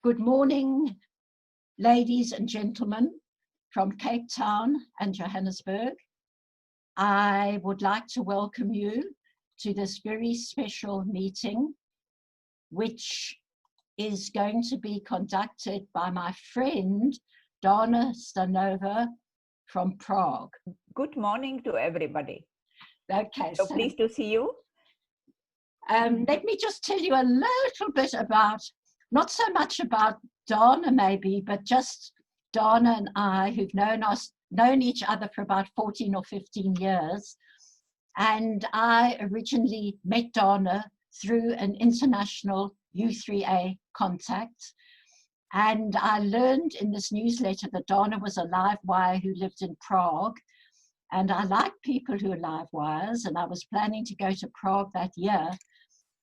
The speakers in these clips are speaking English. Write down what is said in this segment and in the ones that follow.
Good morning, ladies and gentlemen from Cape Town and Johannesburg. I would like to welcome you to this very special meeting, which is going to be conducted by my friend, Dana Steinova from Prague. Good morning to everybody. Okay, So pleased to see you. Let me just tell you a little bit about, not so much about Dana maybe, but just Dana and I, who've known each other for about 14 or 15 years. And I originally met Dana through an international U3A contact. And I learned in this newsletter that Dana was a live wire who lived in Prague. And I like people who are live wires, and I was planning to go to Prague that year.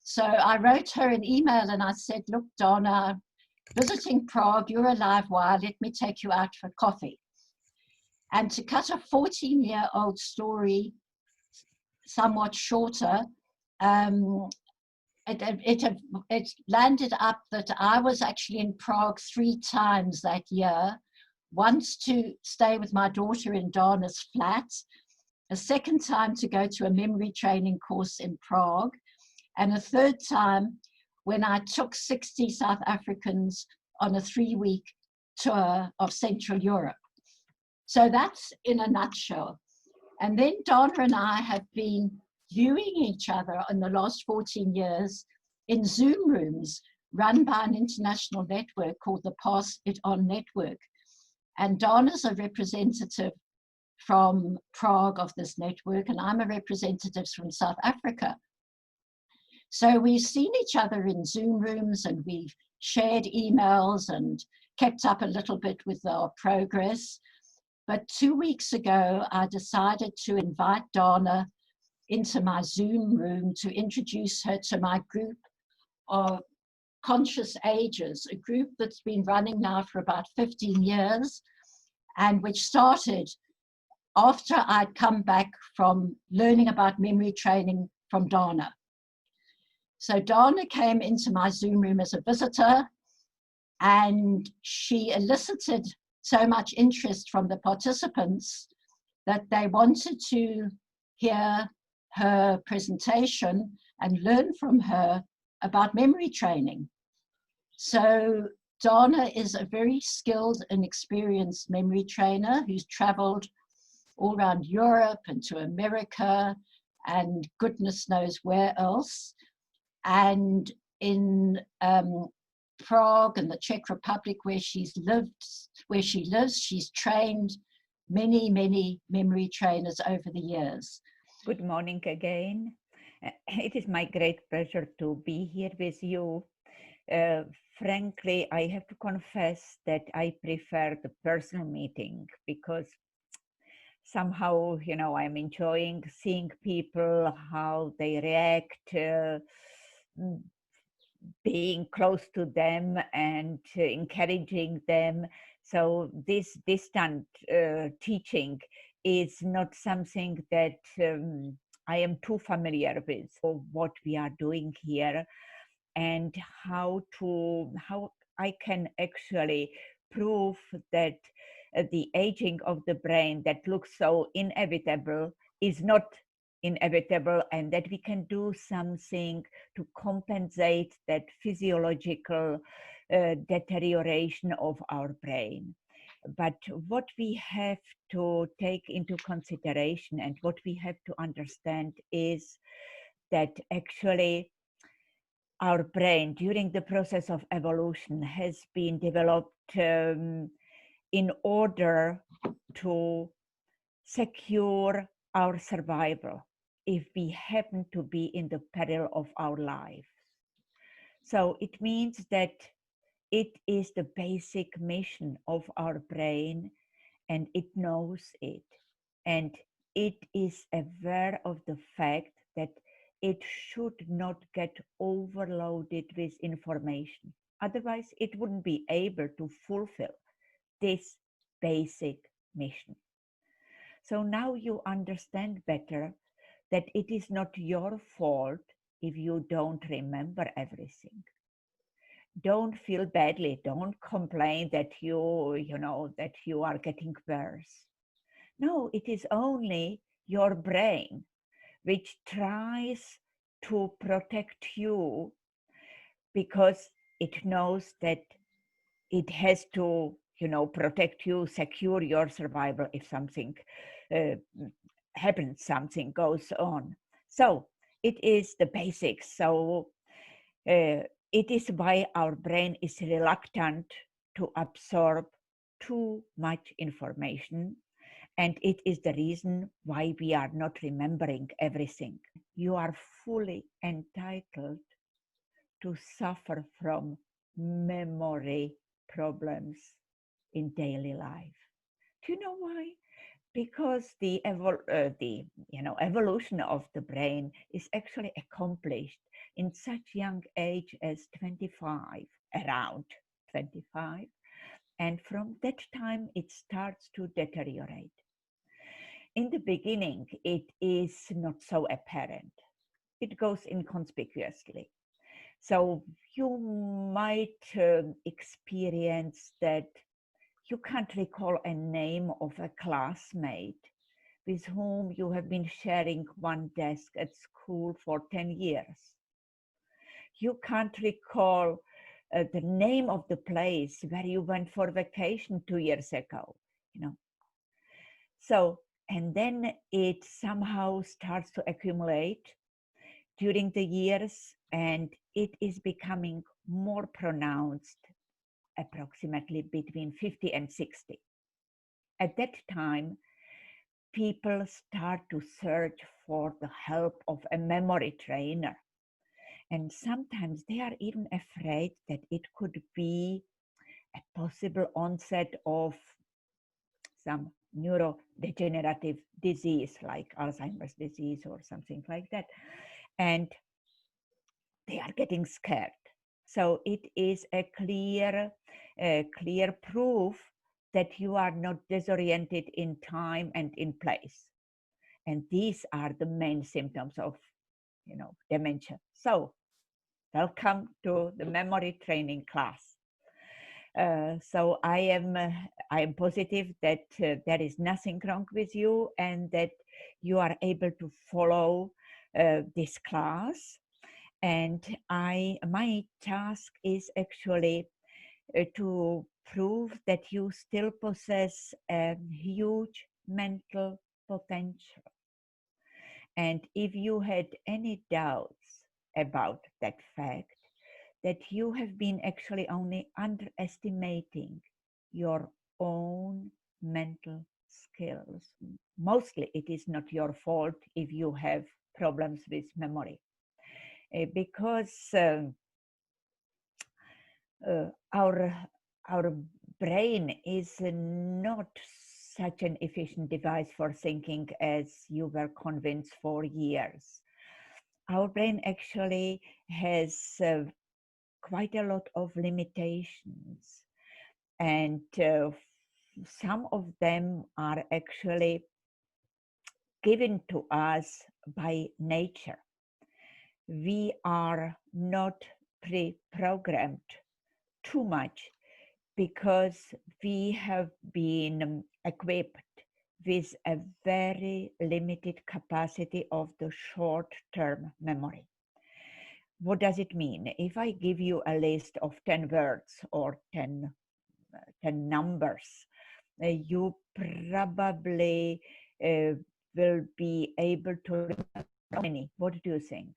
So I wrote her an email and I said, look, Dana, visiting Prague, you're a live wire, let me take you out for coffee. And to cut a 14-year-old story somewhat shorter, it landed up that I was actually in Prague 3 times that year, once to stay with my daughter in Dana's flat, a second time to go to a memory training course in Prague, and a third time when I took 60 South Africans on a 3-week tour of Central Europe. So that's in a nutshell. And then Dana and I have been viewing each other in the last 14 years in Zoom rooms run by an international network called the Pass It On Network. And Dana's a representative from Prague of this network, and I'm a representative from South Africa. So we've seen each other in Zoom rooms and we've shared emails and kept up a little bit with our progress. But 2 weeks ago, I decided to invite Dana into my Zoom room to introduce her to my group of conscious agers, a group that's been running now for about 15 years and which started after I'd come back from learning about memory training from Dana. So Dana came into my Zoom room as a visitor, and she elicited so much interest from the participants that they wanted to hear her presentation and learn from her about memory training. So Dana is a very skilled and experienced memory trainer who's traveled all around Europe and to America and goodness knows where else. And in Prague and the Czech Republic, where she lives, she's trained many memory trainers over the years. Good morning again. It is my great pleasure to be here with you. Frankly, I have to confess that I prefer the personal meeting because somehow, I'm enjoying seeing people, how they react, being close to them and encouraging them. So this distant teaching is not something that I am too familiar with, or what we are doing here and how I can actually prove that the aging of the brain that looks so inevitable is not inevitable, and that we can do something to compensate that physiological deterioration of our brain. But what we have to take into consideration and what we have to understand is that actually our brain during the process of evolution has been developed in order to secure our survival if we happen to be in the peril of our life. So it means that it is the basic mission of our brain, and it knows it. And it is aware of the fact that it should not get overloaded with information. Otherwise, it wouldn't be able to fulfill this basic mission. So now you understand better that it is not your fault if you don't remember everything. don't feel badly. Don't complain that that you are getting worse. No, it is only your brain which tries to protect you because it knows that it has to, protect you, secure your survival if something uh, happens, something goes on. So it is the basics. So it is why our brain is reluctant to absorb too much information. And it is the reason why we are not remembering everything. You are fully entitled to suffer from memory problems in daily life. Do you know why? Because the evolution of the brain is actually accomplished in such young age as 25, around 25, and from that time it starts to deteriorate. In the beginning, it is not so apparent. It goes inconspicuously. So you might experience that you can't recall a name of a classmate with whom you have been sharing one desk at school for 10 years. You can't recall the name of the place where you went for vacation 2 years ago, you know. So, and then it somehow starts to accumulate during the years, and it is becoming more pronounced approximately between 50 and 60. At that time, people start to search for the help of a memory trainer. And sometimes they are even afraid that it could be a possible onset of some neurodegenerative disease like Alzheimer's disease or something like that. And they are getting scared. So it is a clear proof that you are not disoriented in time and in place. And these are the main symptoms of, dementia. So welcome to the memory training class. So I am positive that there is nothing wrong with you and that you are able to follow this class. And my task is actually to prove that you still possess a huge mental potential. And if you had any doubts about that fact, that you have been actually only underestimating your own mental skills. Mostly it is not your fault if you have problems with memory. Because our brain is not such an efficient device for thinking as you were convinced for years. Our brain actually has quite a lot of limitations, and some of them are actually given to us by nature. We are not pre-programmed too much because we have been equipped with a very limited capacity of the short-term memory. What does it mean? If I give you a list of 10 words or 10 numbers, you probably will be able to remember how many. What do you think?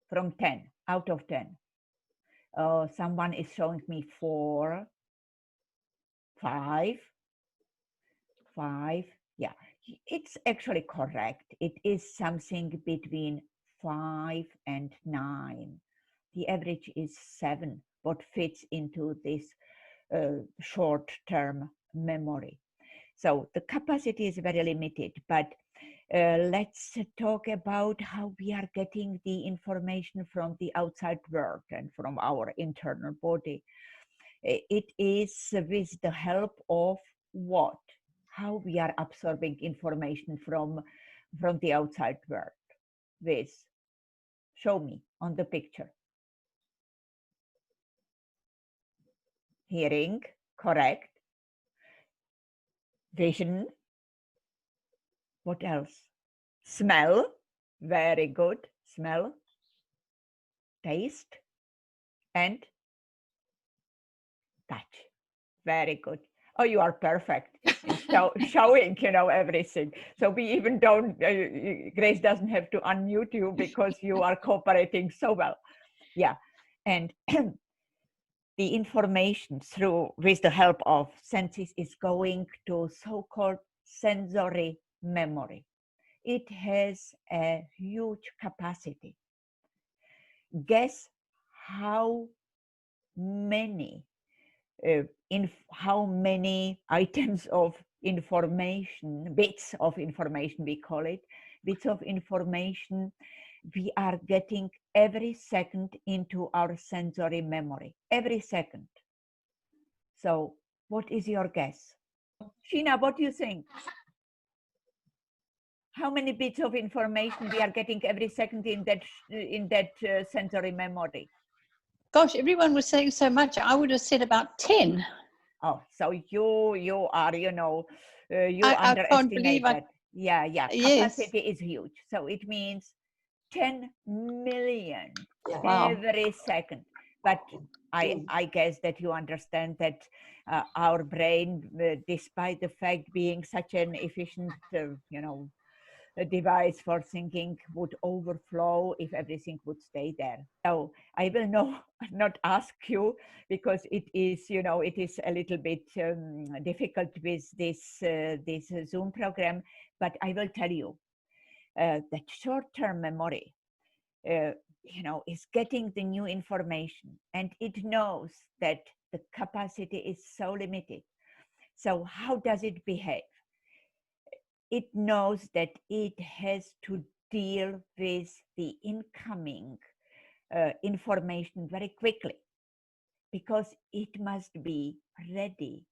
From 10, out of 10. Someone is showing me 4, 5, 5. Yeah, it's actually correct. It is something between 5 and 9. The average is 7, what fits into this short-term memory. So the capacity is very limited, but let's talk about how we are getting the information from the outside world and from our internal body. It is with the help of what? How we are absorbing information from the outside world. With, show me on the picture. Hearing, correct. Vision. What else? Smell, very good. Smell. Taste and touch. Very good. Oh, you are perfect in showing, everything. So we even don't, Grace doesn't have to unmute you because you are cooperating so well. Yeah. And the information with the help of senses is going to so-called sensory memory. It has a huge capacity. Guess how many how many items of information, bits of information, we call it, bits of information we are getting every second into our sensory memory, every second. So what is your guess? Sheena, what do you think? How many bits of information we are getting every second in that sensory memory? Gosh, everyone was saying so much. I would have said about 10. Oh, so you are, you I can't underestimate believe that. Yeah, Yes. capacity is huge. So it means 10 million Wow. every second. But I guess that you understand that our brain, despite the fact being such an efficient, a device for thinking, would overflow if everything would stay there. So I will not ask you, because it is, it is a little bit difficult with this Zoom program, but I will tell you that short-term memory, is getting the new information, and it knows that the capacity is so limited. So how does it behave? It knows that it has to deal with the incoming information very quickly, because it must be ready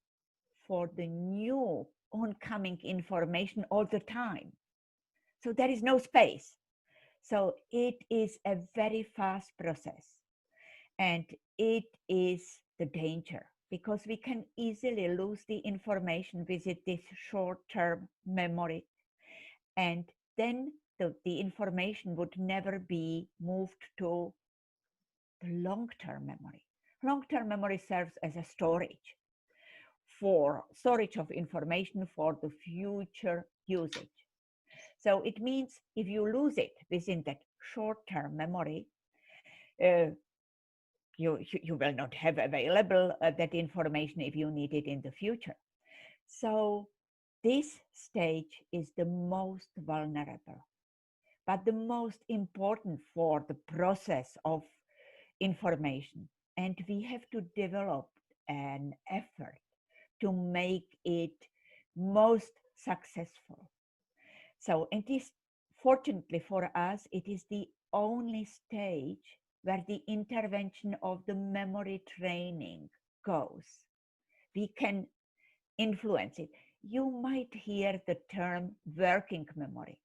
for the new oncoming information all the time. So there is no space. So it is a very fast process, and it is the danger, because we can easily lose the information with this short-term memory, and then the information would never be moved to the long-term memory. Long-term memory serves as a storage of information for the future usage. So it means if you lose it within that short-term memory, you will not have available that information if you need it in the future. So this stage is the most vulnerable, but the most important for the process of information. And we have to develop an effort to make it most successful. So, and this, fortunately for us, it is the only stage where the intervention of the memory training goes. We can influence it. You might hear the term working memory.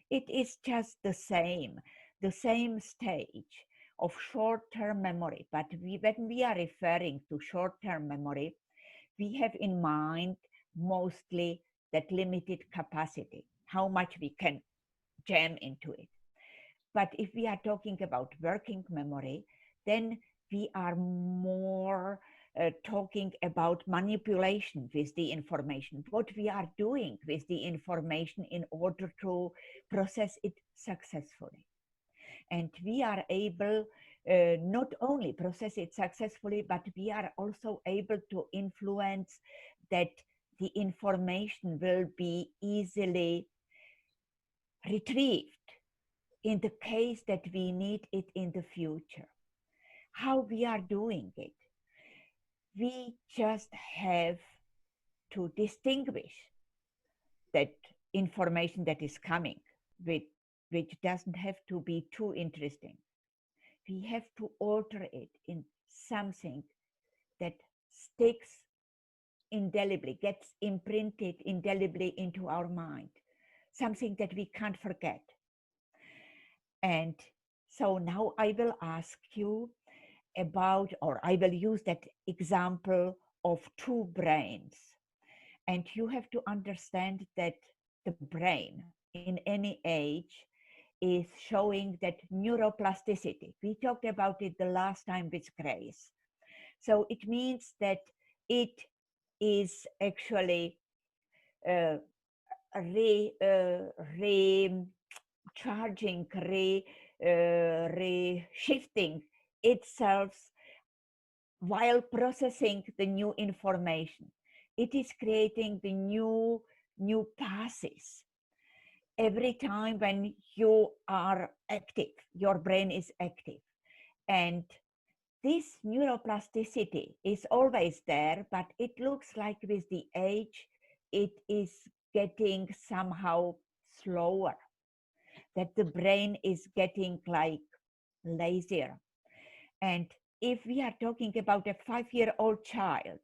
It is just the same stage of short-term memory. But when we are referring to short-term memory, we have in mind mostly that limited capacity, how much we can jam into it. But if we are talking about working memory, then we are more talking about manipulation with the information, what we are doing with the information in order to process it successfully. And we are able not only process it successfully, but we are also able to influence that the information will be easily retrieved in the case that we need it in the future. How we are doing it? We just have to distinguish that information that is coming, which doesn't have to be too interesting. We have to alter it in something that sticks indelibly, gets imprinted indelibly into our mind, something that we can't forget. And so now I will ask you, about, or I will use that example of two brains. And you have to understand that the brain in any age is showing that neuroplasticity. We talked about it the last time with Grace. So it means that it is actually uh, recharging, re-shifting itself while processing the new information. It is creating the new passes. Every time when you are active, your brain is active. And this neuroplasticity is always there, but it looks like with the age, it is getting somehow slower, that the brain is getting like lazier. And if we are talking about a 5-year-old child,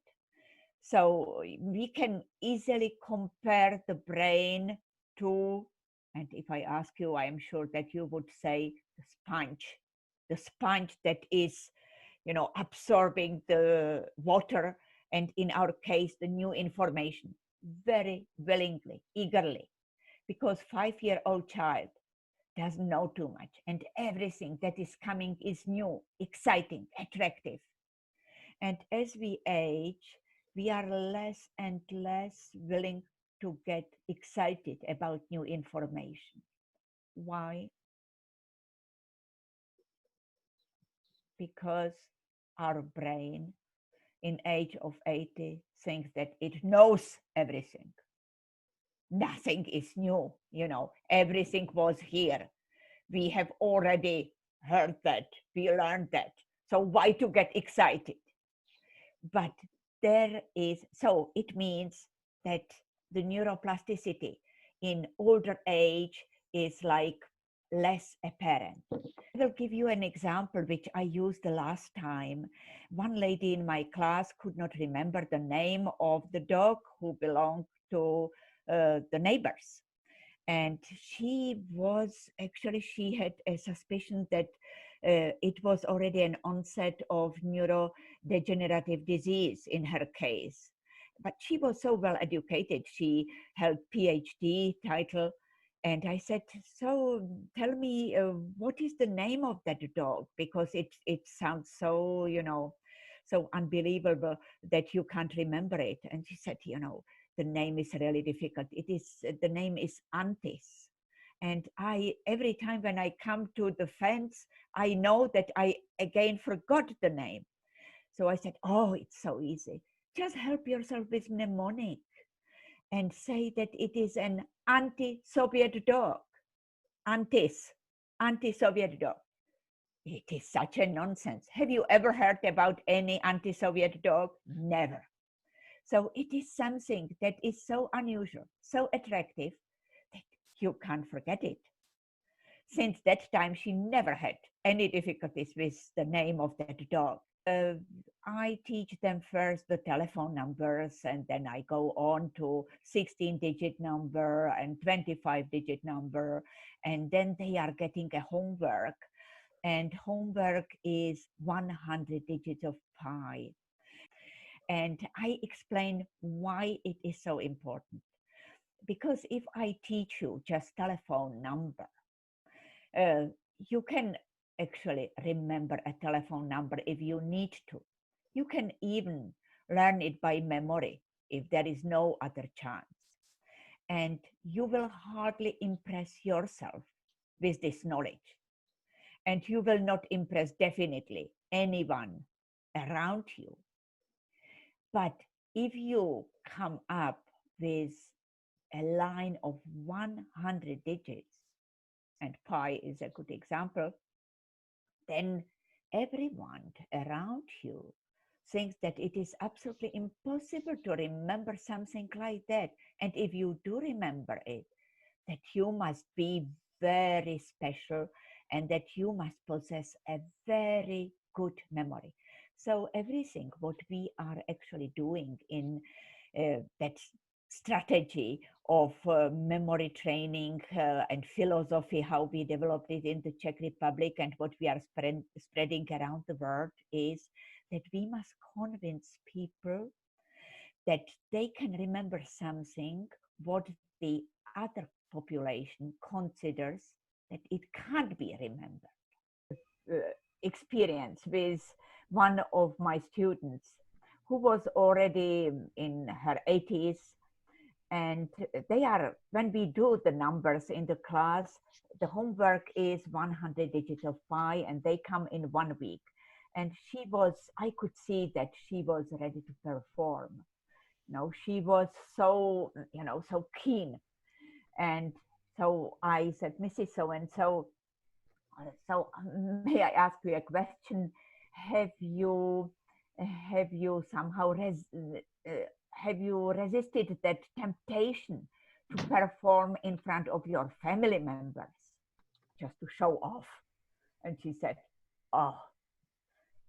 so we can easily compare the brain to, and if I ask you, I am sure that you would say the sponge that is, absorbing the water, and in our case, the new information, very willingly, eagerly, because 5-year-old child doesn't know too much, and everything that is coming is new, exciting, attractive. And as we age, we are less and less willing to get excited about new information. Why? Because our brain in age of 80 thinks that it knows everything. Nothing is new, everything was here. We have already heard that, we learned that. So why to get excited? But so it means that the neuroplasticity in older age is like less apparent. I will give you an example which I used the last time. One lady in my class could not remember the name of the dog who belonged to the neighbors. And she had a suspicion that it was already an onset of neurodegenerative disease in her case. But she was so well educated. She held PhD title. And I said, so tell me, what is the name of that dog? Because it sounds so, so unbelievable that you can't remember it. And she said, the name is really difficult. The name is Antis. And every time when I come to the fence, I know that I again forgot the name. So I said, oh, it's so easy. Just help yourself with mnemonic and say that it is an anti-Soviet dog. Anti-Soviet dog. It is such a nonsense. Have you ever heard about any anti-Soviet dog? Never. So it is something that is so unusual, so attractive, that you can't forget it. Since that time, she never had any difficulties with the name of that dog. I teach them first the telephone numbers, and then I go on to 16-digit number and 25-digit number, and then they are getting a homework. And homework is 100 digits of pi. And I explain why it is so important. Because if I teach you just telephone number, you can actually remember a telephone number if you need to. You can even learn it by memory if there is no other chance. And you will hardly impress yourself with this knowledge. And you will not impress definitely anyone around you. But if you come up with a line of 100 digits, and pi is a good example, then everyone around you thinks that it is absolutely impossible to remember something like that. And if you do remember it, that you must be very special and that you must possess a very good memory. So everything what we are actually doing in that strategy of memory training and philosophy, how we developed it in the Czech Republic and what we are spreading around the world, is that we must convince people that they can remember something what the other population considers that it can't be remembered. Experience with one of my students who was already in her 80s, and when we do the numbers in the class, the homework is 100 digits of pi, and they come in 1 week. And I could see that she was ready to perform. She was so, so keen. And so I said, Mrs. So-and-so, may I ask you a question? Have you somehow have you resisted that temptation to perform in front of your family members just to show off? And she said, oh,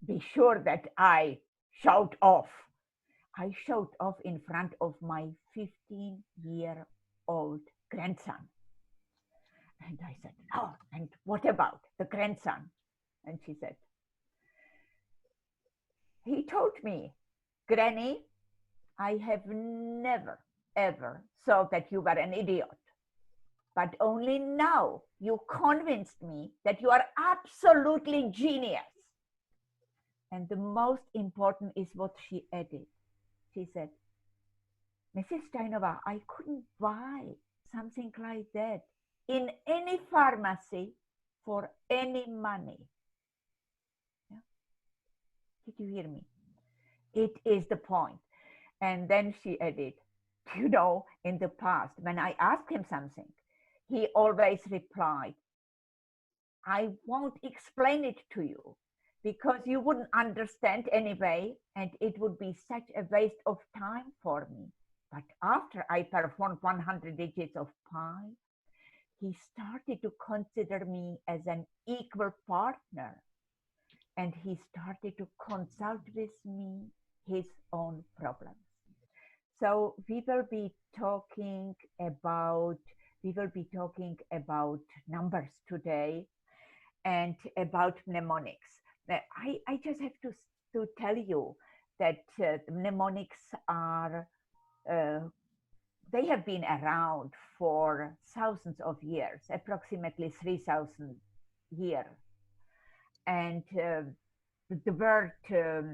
be sure that I showed off. I showed off in front of my 15-year-old grandson. And I said, oh, and what about the grandson? And she said, he told me, Granny, I have never, ever thought that you were an idiot. But only now you convinced me that you are absolutely genius. And the most important is what she added. She said, Mrs. Steinova, I couldn't buy something like that in any pharmacy for any money. Yeah? Did you hear me? It is the point. And then she added, in the past, when I asked him something, he always replied, I won't explain it to you because you wouldn't understand anyway, and it would be such a waste of time for me. But after I performed 100 digits of pi, he started to consider me as an equal partner, and he started to consult with me his own problems. So we will be talking about numbers today and about mnemonics. I just have to tell you that mnemonics are they have been around for thousands of years, approximately 3,000 years. And the word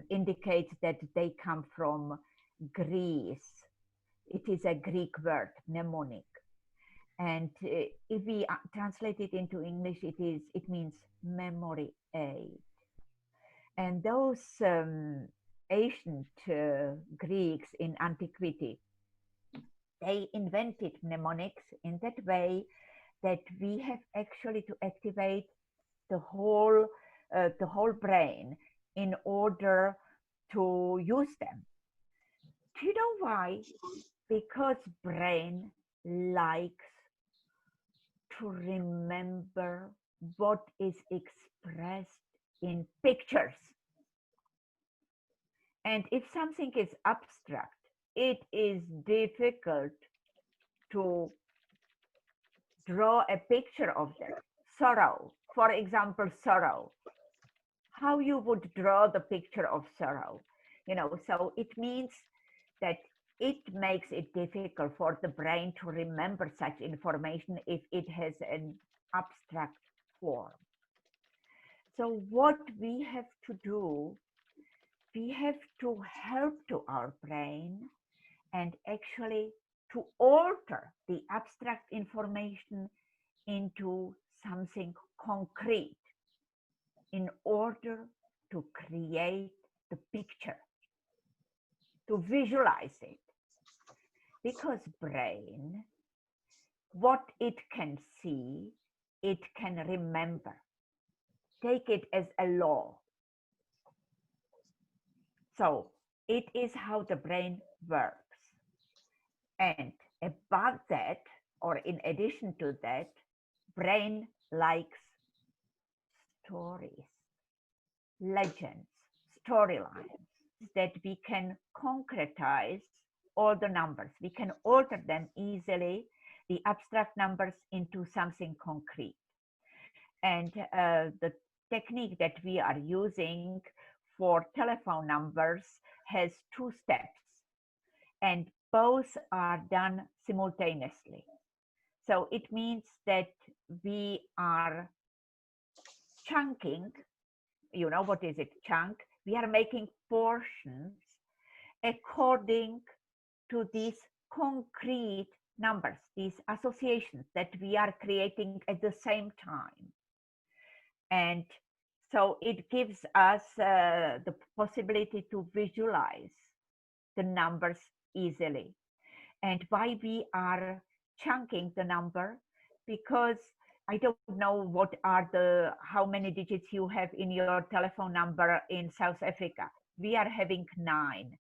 indicates that they come from Greece. It is a Greek word, mnemonic. And if we translate it into English, it means memory aid. And those ancient Greeks in antiquity, they invented mnemonics in that way that we have actually to activate the whole brain in order to use them. Do you know why? Because brain likes to remember what is expressed in pictures. And if something is abstract, it is difficult to draw a picture of that. Sorrow, for example, sorrow. How you would draw the picture of sorrow? So it means that it makes it difficult for the brain to remember such information if it has an abstract form. So what we have to do, we have to help to our brain and actually to alter the abstract information into something concrete in order to create the picture, to visualize it. Because brain, what it can see, it can remember. Take it as a law. So it is how the brain works. And above that, or in addition to that, brain likes stories, legends, storylines that we can concretize all the numbers. We can alter them easily, the abstract numbers, into something concrete. And the technique that we are using for telephone numbers has 2 steps, and both are done simultaneously. So it means that we are chunking, you know, what is it, chunk? We are making portions according to these concrete numbers, these associations that we are creating at the same time. And so it gives us the possibility to visualize the numbers easily. And why we are chunking the number? Because I don't know how many digits you have in your telephone number in South Africa. We are having 9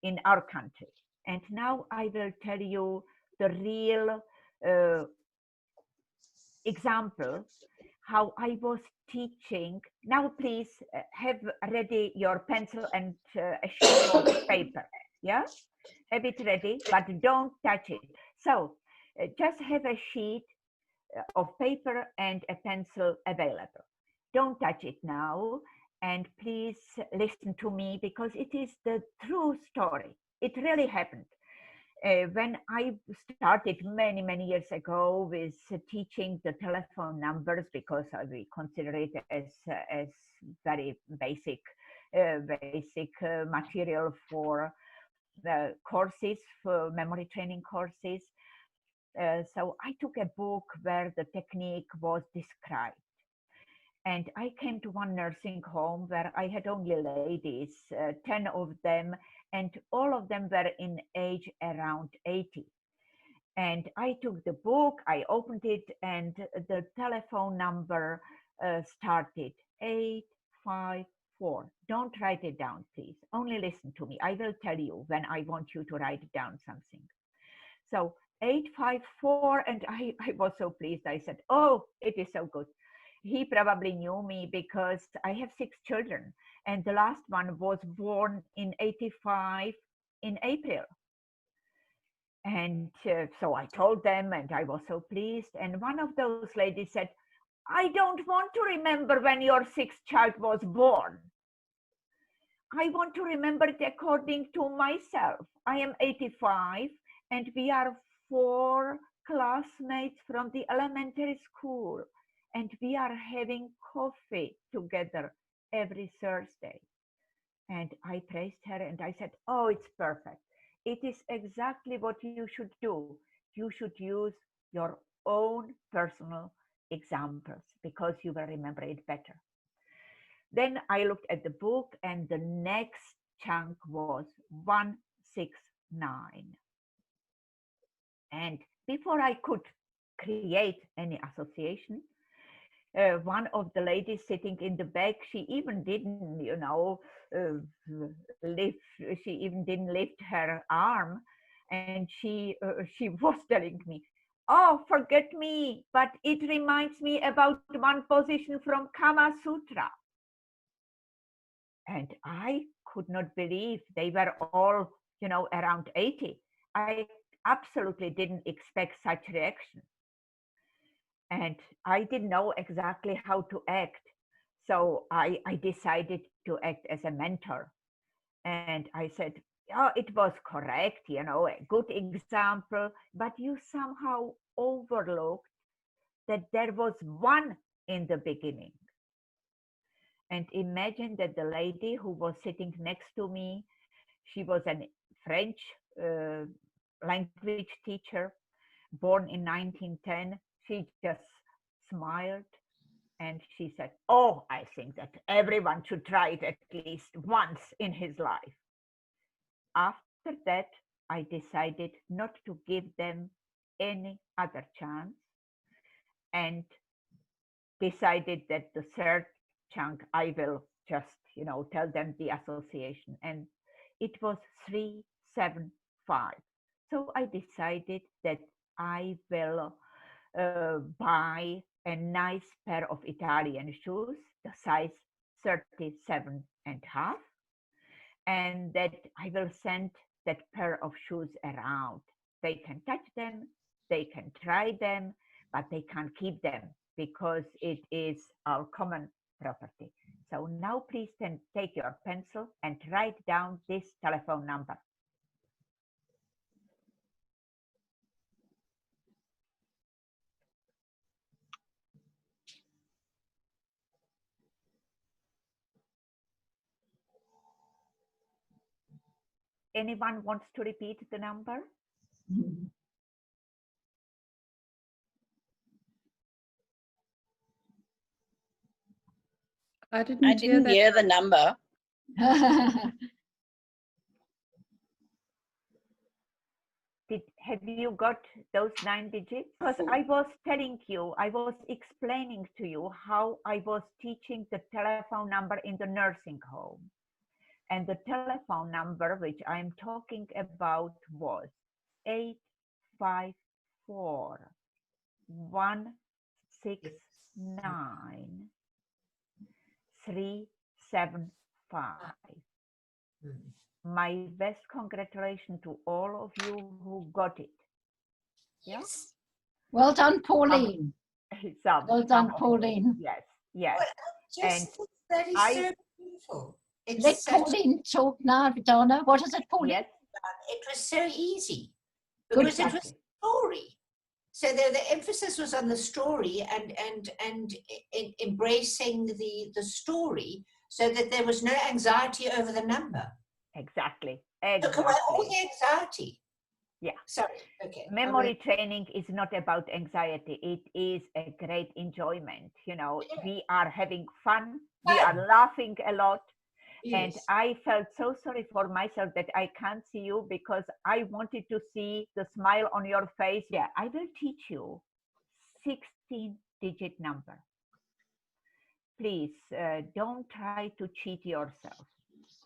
in our country. And now I will tell you the real example how I was teaching. Now please have ready your pencil and a sheet of paper. Yeah, have it ready, but don't touch it. So just have a sheet of paper and a pencil available. Don't touch it now, and please listen to me, because it is the true story. It really happened. When I started many years ago with teaching the telephone numbers, because we consider it as very basic material for the courses, for memory training courses. So I took a book where the technique was described. And I came to one nursing home where I had only ladies, 10 of them, and all of them were in age around 80. And I took the book, I opened it, and the telephone number started 854. Don't write it down, please. Only listen to me. I will tell you when I want you to write down something. So 854, and I was so pleased. I said, oh, it is so good. He probably knew me because I have 6 children, and the last one was born in 85 in April. And so I told them, and I was so pleased. And one of those ladies said, I don't want to remember when your 6th child was born. I want to remember it according to myself. I am 85, and we are 4 classmates from the elementary school, and we are having coffee together every Thursday. And I praised her, and I said, oh, it's perfect. It is exactly what you should do. You should use your own personal examples, because you will remember it better. Then I looked at the book, and the next chunk was 169. And before I could create any association, one of the ladies sitting in the back, she even didn't, lift her arm, and she was telling me, oh, forget me, but it reminds me about one position from Kama Sutra. And I could not believe they were all, around 80. I absolutely didn't expect such reaction. And I didn't know exactly how to act. So I decided to act as a mentor. And I said, oh, it was correct, a good example, but you somehow overlooked that there was 1 in the beginning. And imagine that the lady who was sitting next to me, she was a French language teacher, born in 1910. She just smiled, and she said, oh, I think that everyone should try it at least once in his life. After that, I decided not to give them any other chance, and decided that the 3rd chunk, I will just, tell them the association. And it was 375. So I decided that I will buy a nice pair of Italian shoes, the size 37 and a half, and that I will send that pair of shoes around. They can touch them, they can try them, but they can't keep them because it is our common property. So now please then take your pencil and write down this telephone number. Anyone wants to repeat the number? I didn't hear the number. Have you got those 9 digits? Because I was telling you, I was explaining to you how I was teaching the telephone number in the nursing home. And the telephone number which I'm talking about was 854 169 375. My best congratulations to all of you who got it. Yes. Well done, Pauline. Well done, Pauline. Yes, yes. Just that is so beautiful. Let Pauline talk now, Donna. What is it, Pauline? Yes. It was so easy because it was a story. So the emphasis was on the story and embracing the story, so that there was no anxiety over the number. Exactly. Took away all the anxiety. Yeah. Sorry. Okay. Memory training is not about anxiety. It is a great enjoyment. You know, we are having fun. We are laughing a lot. Yes. And I felt so sorry for myself that I can't see you, because I wanted to see the smile on your face. Yeah, I will teach you 16-digit number. Please don't try to cheat yourself.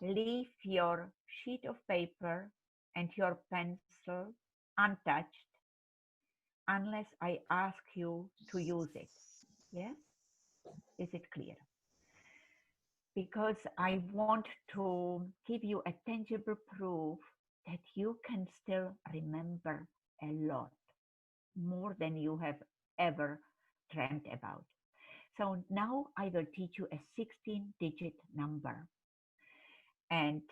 Leave your sheet of paper and your pencil untouched unless I ask you to use it. Yes? Is it clear? Because I want to give you a tangible proof that you can still remember a lot, more than you have ever dreamt about. So now I will teach you a 16-digit number. And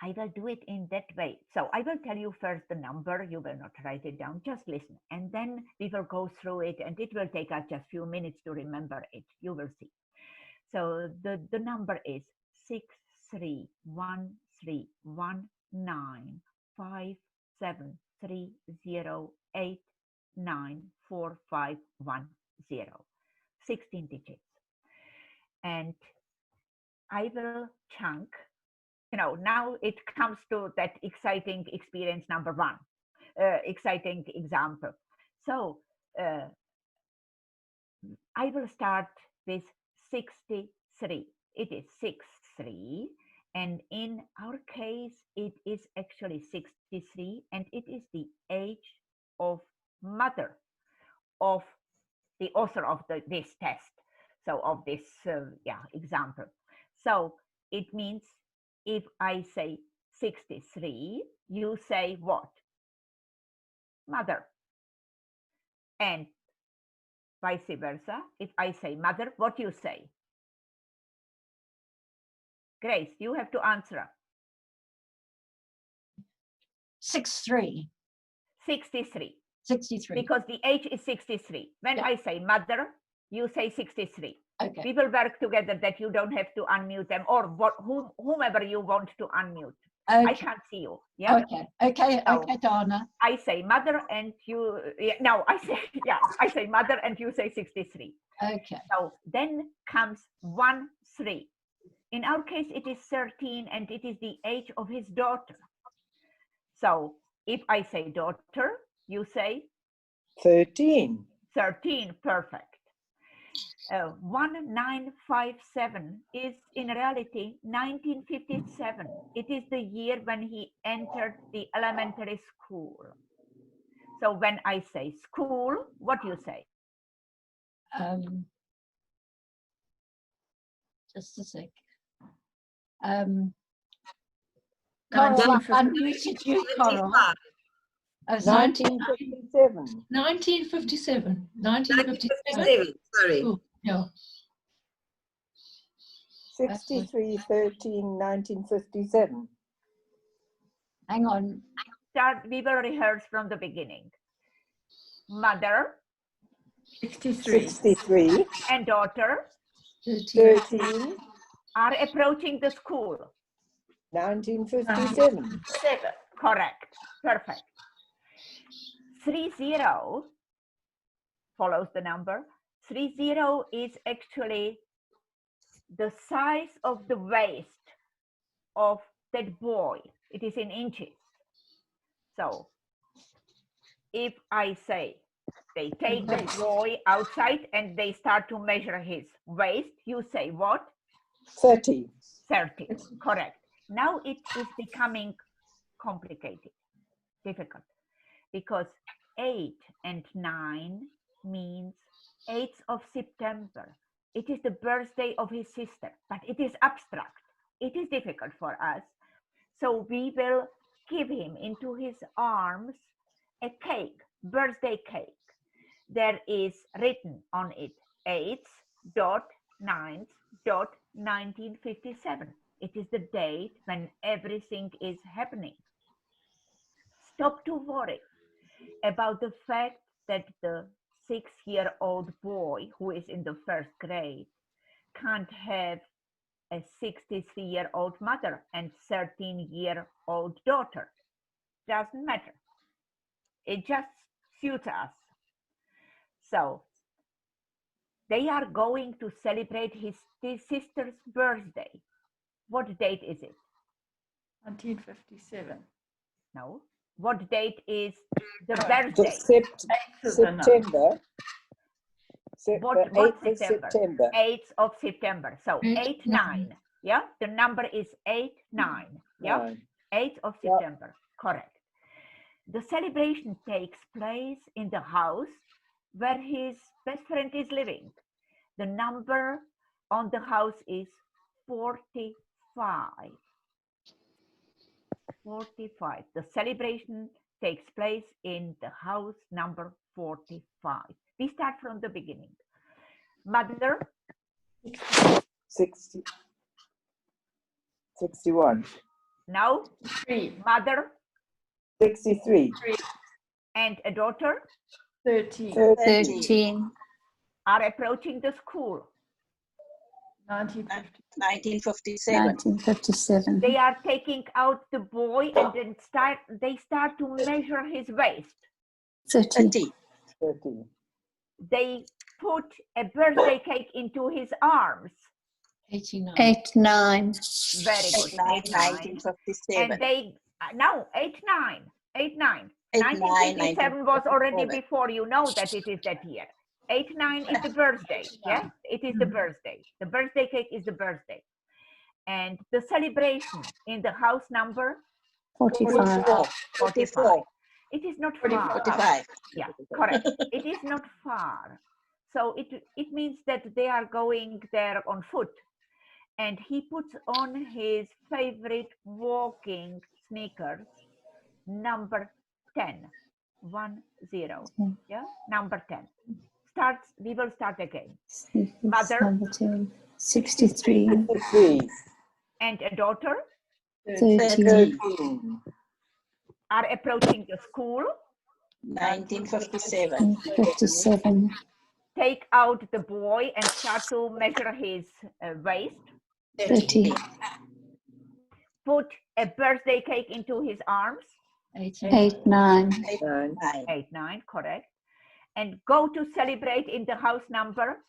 I will do it in that way. So I will tell you first the number. You will not write it down, just listen. And then we will go through it, and it will take us just a few minutes to remember it. You will see. So the number is 63193195730894510. 16 digits. And I will chunk. You know, now it comes to that exciting experience number 1, exciting example. So I will start with 63. It is 63, and in our case, it is actually 63, and it is the age of mother of the author of this test. So of this example. So it means if I say 63, you say what? Mother. And vice versa. If I say mother, what do you say? Grace, you have to answer. 63. 63. 63. Because the age is 63. When I say mother, you say 63. Okay. We will work together that you don't have to unmute them, or whomever you want to unmute. Okay. I can't see you. Yeah. Okay, So, Donna. I say mother and you. No, I say mother and you say 63. Okay. So then comes 13. In our case, it is 13, and it is the age of his daughter. So if I say daughter, you say 13. 13, perfect. 1957 is in reality 1957. It is the year when he entered the elementary school. So when I say school, what do you say? Just a sec. Coral, I unmuted you, Coral. 25. Oh, sorry. 1957. 1957. 1957. 1957, sorry. Oh, yeah. 63, 13, 1957. Hang on. We will rehearse from the beginning. Mother 63. 63, and daughter 13. 13, are approaching the school. 1957. Correct. Perfect. 30 follows the number. 30 is actually the size of the waist of that boy. It is in inches. So if I say they take the boy outside and they start to measure his waist, you say what? 30. 30. Correct. Now it is becoming complicated, difficult, because 8 and 9 means 8th of September. It is the birthday of his sister, but it is abstract. It is difficult for us. So we will give him into his arms a cake, birthday cake. There is written on it 8th.9th.1957. It is the date when everything is happening. Stop to worry about the fact that the 6-year-old boy who is in the 1st grade can't have a 63-year-old mother and 13-year-old daughter. Doesn't matter. It just suits us. So they are going to celebrate his sister's birthday. What date is it? 1957. No. What date is the birthday? September. What 8th of September? September. 8th of September. So 8, 9. Yeah, the number is 8, 9. Yeah, 9. 8th of September. Correct. The celebration takes place in the house where his best friend is living. The number on the house is 45. 45. The celebration takes place in the house number 45. We start from the beginning. Mother 60. 61. now, 3. mother 63. and a daughter 13. 13. are approaching the school. 1957. 1957. They are taking out the boy and then they start to measure his waist. 30. 30. They put a birthday cake into his arms. 89. 8, 9. Very good. 8, 9. And they, no, 8, 9. 8, 9. 1957 was already before, you know that it is that year. 8, 9 is the birthday. Yes, it is the birthday. The birthday cake is the birthday. And the celebration in the house number 45. 45. It is not far. 45. Yeah, correct. It is not far. So it means that they are going there on foot. And he puts on his favorite walking sneakers, number 10. 1, 0. Yeah, number 10. We will start again. Mother Number 10. 63. 63. and a daughter 13. 13. are approaching the school. 1957. 57. Take out the boy and start to measure his waist. 30. Put a birthday cake into his arms. 8, 9. 9. 8, 9, correct. And go to celebrate in the house number.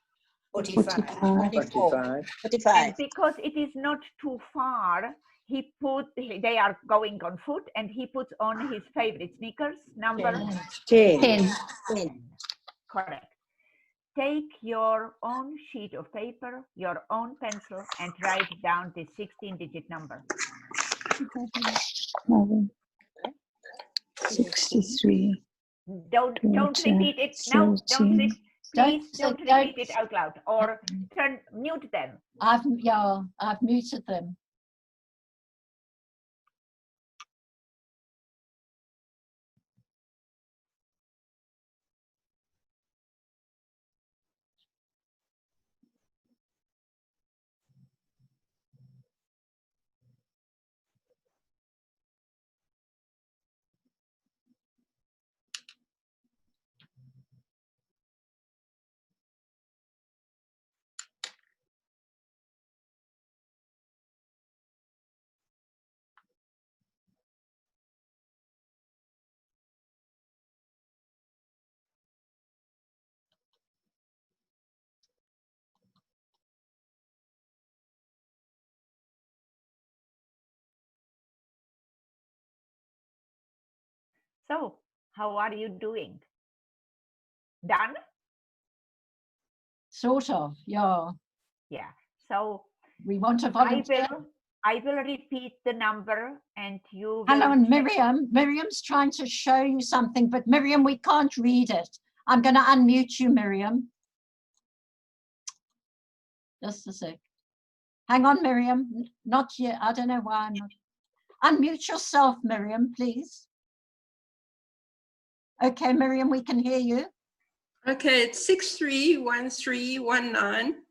45. 45. 45. And because it is not too far, they are going on foot and he puts on his favorite sneakers, number 10. 10. correct. Take your own sheet of paper, your own pencil, and write down the 16-digit number. 63. Don't repeat it. No, please don't repeat it out loud or mute them. I've muted them. So, how are you doing? Done? Sort of, yeah. Yeah. So We want a I volunteer. will repeat the number and you will. Hello, and check. Miriam. Miriam's trying to show you something, but Miriam, we can't read it. I'm going to unmute you, Miriam. Just a sec. Hang on, Miriam. Not yet. I don't know why I'm not. Unmute yourself, Miriam, please. Okay, Miriam, we can hear you. Okay, it's 631319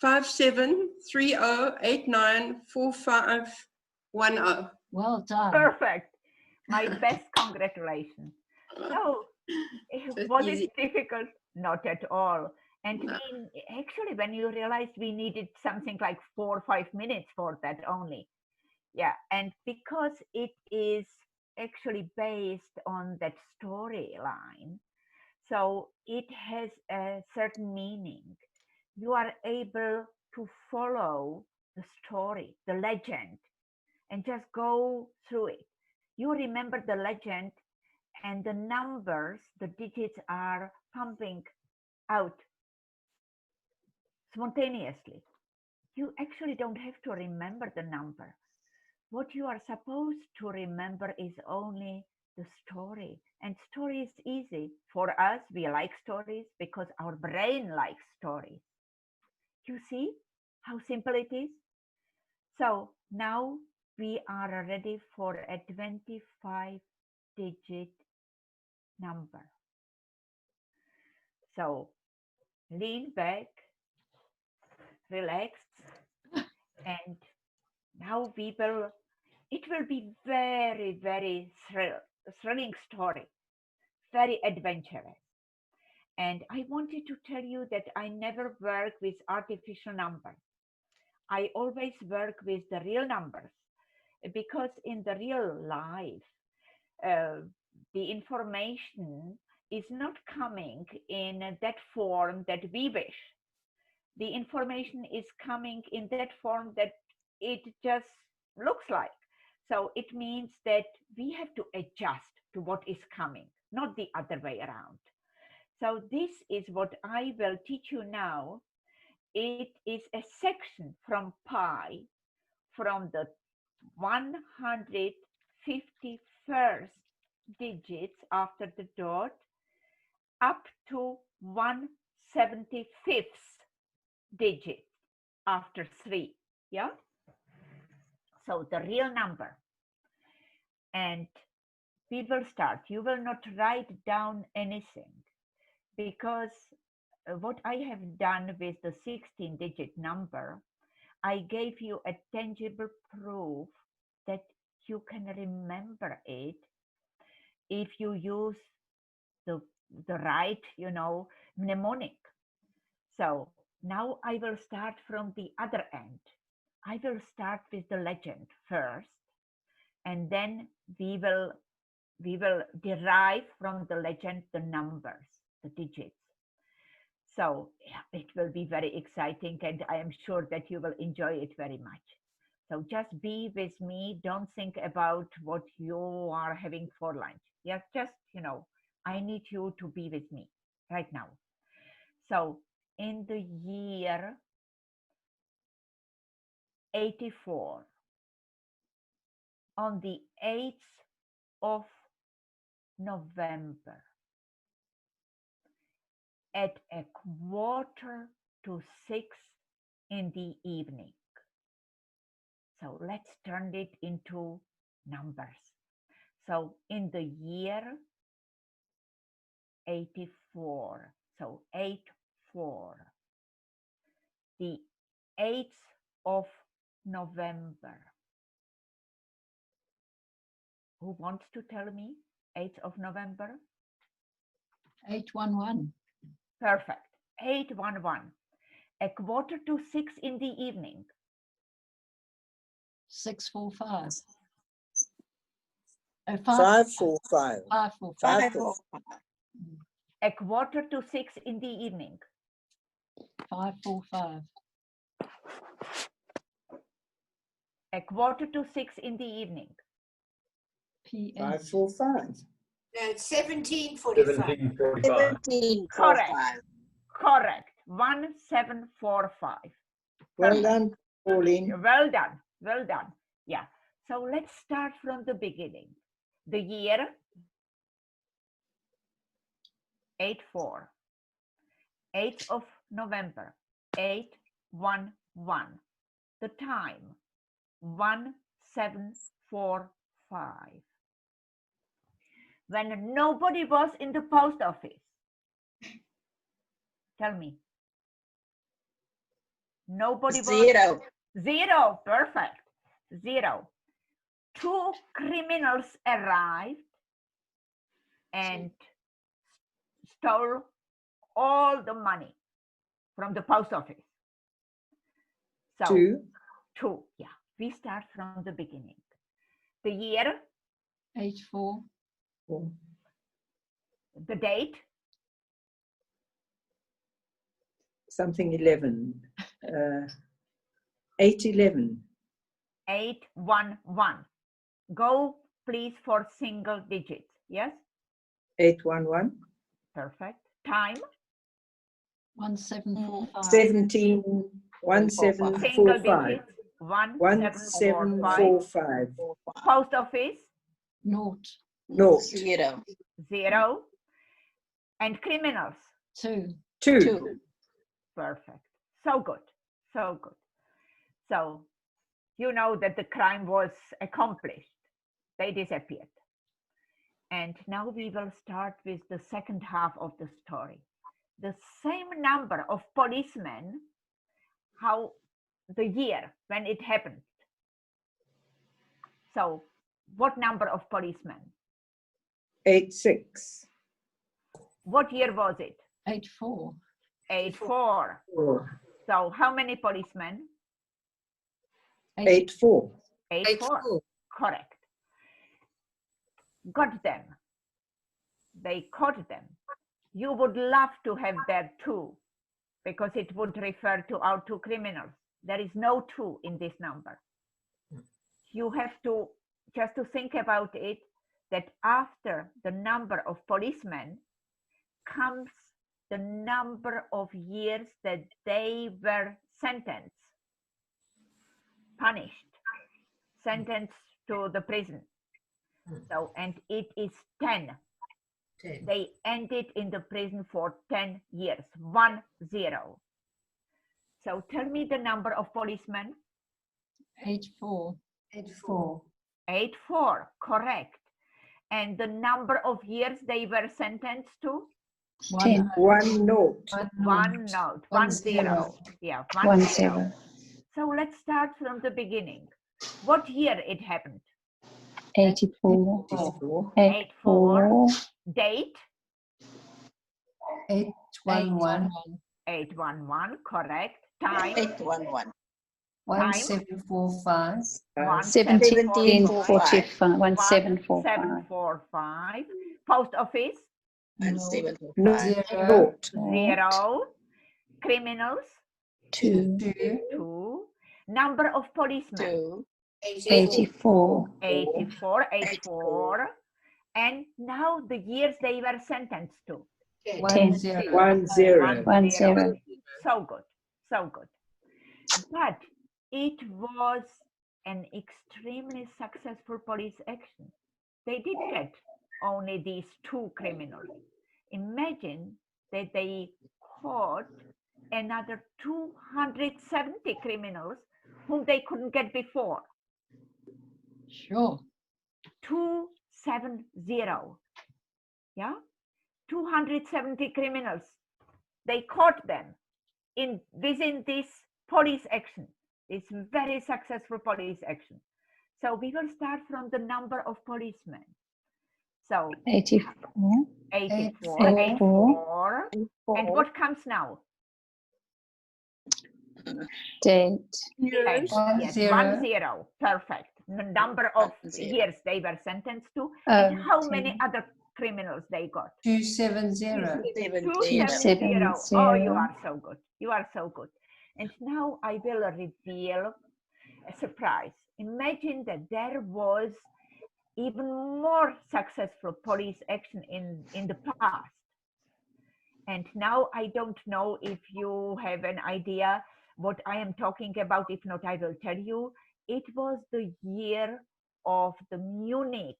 5730894510. Well done. Perfect. My best congratulations. So, So was easy. it difficult? Not at all. And No. actually, when you realized we needed something like 4 or 5 minutes for that only. Yeah, and because it is actually based on that storyline, so it has a certain meaning. You are able to follow the story, the legend, and just go through it. You remember the legend, and the numbers, the digits are pumping out spontaneously. You actually don't have to remember the number. What you are supposed to remember is only the story. And story is easy. For us, we like stories because our brain likes stories. You see how simple it is? So now we are ready for a 25-digit number. So lean back, relax, and now it will be very, very thrilling story, very adventurous. And I wanted to tell you that I never work with artificial numbers. I always work with the real numbers because in the real life, the information is not coming in that form that we wish. The information is coming in that form that it just looks like. So it means that we have to adjust to what is coming, not the other way around. So this is what I will teach you now. It is a section from pi, from the 151st digits after the dot up to 175th digit after 3. Yeah. So the real number. And we will start. You will not write down anything because what I have done with the 16-digit number, I gave you a tangible proof that you can remember it if you use the right, mnemonic. So now I will start from the other end. I will start with the legend first, and then we will derive from the legend the numbers, the digits. So it will be very exciting, and I am sure that you will enjoy it very much. So just be with me. Don't think about what you are having for lunch. Yes, just, I need you to be with me right now. So in the year 84, on the 8th of November, at 5:45 in the evening. So let's turn it into numbers. So in the year 84, so 84, the 8th of November. Who wants to tell me? 8th of November? 811. Perfect. 811. 5:45 in the evening. 645. 545. 545. 5:45 in the evening. 545. 5:45 in the evening. PM. 545. No, it's 1745. 1745. 1745. Correct. 1745. Well done, Pauline. Well done. Well done. Yeah. So let's start from the beginning. The year 84. 8th of November 811. The time 1745. When nobody was in the post office. Tell me. Nobody was. Zero. Zero. Perfect. Zero. 2 criminals arrived and stole all the money from the post office. So 2. Yeah. We start from the beginning. The year. 84. The date. Something 11. 811. 811. Go please for single digits. Yes. 811. Perfect. Time. 1745. 1745. 1745. Post office. Naught. Zero. 0. And criminals. 2. 2. Perfect. So good. So good. So you know that the crime was accomplished. They disappeared. And now we will start with the second half of the story. The same number of policemen, how the year when it happened. So what number of policemen? 86. What year was it? 84. 84. 4. So how many policemen? 84. 84. Correct. Got them. They caught them. You would love to have that 2 because it would refer to our 2 criminals. There is no 2 in this number. You have to just to think about it, that after the number of policemen comes the number of years that they were sentenced, punished, sentenced to the prison. So, and it is 10. 10. They ended in the prison for 10 years, 10. So tell me the number of policemen. 84. 84. 84, correct. And the number of years they were sentenced to? 10. 1 note. 1 note, 10. Yeah, 10. So let's start from the beginning. What year it happened? 84. 84. 84. Date? 811. 811, correct. Time? 811. 1745. 1745. 1745. 1745. Post office? 1745. Note. 0. Criminals? 2. 2. Number of policemen? 2. 84. 84. 84. And now the years they were sentenced to? 10. 10. 1 0. 10. So good, so good. But it was an extremely successful police action. They did get only these 2 criminals. Imagine that they caught another 270 criminals whom they couldn't get before. Sure. 270. Yeah, 270 criminals. They caught them within this police action. It's very successful police action. So we will start from the number of policemen. So 84. 84. 84. And what comes now? Date. Yes, 10. Perfect. The number of 10. years they were sentenced to, and how many other criminals they got? 270. 270. Oh, you are so good. You are so good. And now I will reveal a surprise. Imagine that there was even more successful police action in the past. And now I don't know if you have an idea what I am talking about. If not, I will tell you. It was the year of the Munich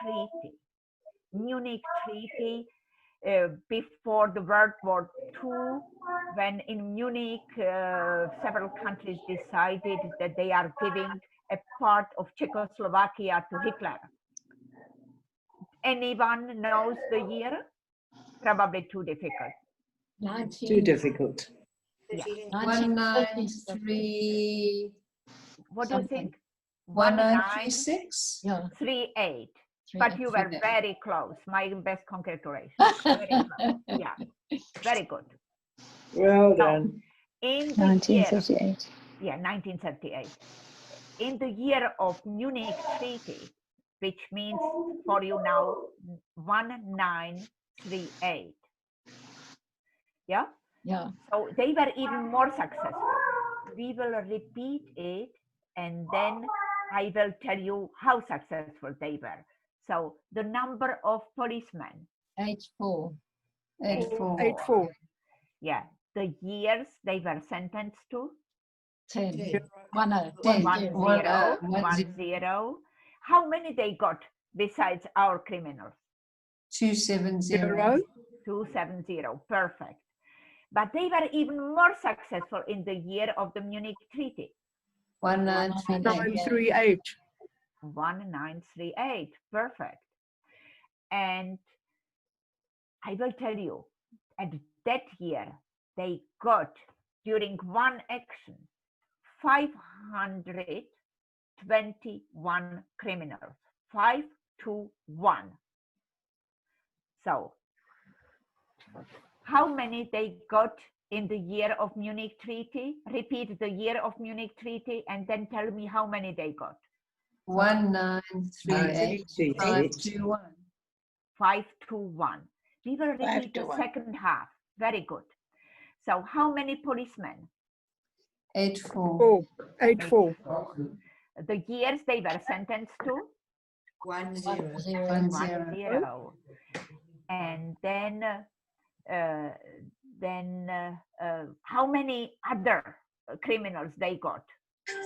Treaty. Munich Treaty before the World War II, when in Munich, several countries decided that they are giving a part of Czechoslovakia to Hitler. Anyone knows the year? Probably too difficult. Too difficult. Yeah. 1933. What do you think? 1936. Yeah. 1938. But you were very close. My best congratulations. Very close. Yeah, very good. Well Now, done. in the year, 1938. yeah, 1938. In the year of Munich Treaty, which means for you now 1938. Yeah. Yeah. So they were even more successful. We will repeat it, and then I will tell you how successful they were. So the number of policemen. 84. 84. 84. Yeah. The years they were sentenced to. 10. 10. 1 10. 1 One, 0. 1 1 0. How many they got besides our criminals? 270. 270. Perfect. But they were even more successful in the year of the Munich Treaty. 1938. 1938. Perfect. And I will tell you, at that year, they got, during one action, 521 criminals. 521. So, how many they got in the year of Munich Treaty? Repeat the year of Munich Treaty and then tell me how many they got. 1938. 521. 521. We will repeat the 521. second half. Very good. So how many policemen? 84. 84. The years they were sentenced to? 1 0. 1 1 0. 0. And then how many other criminals they got?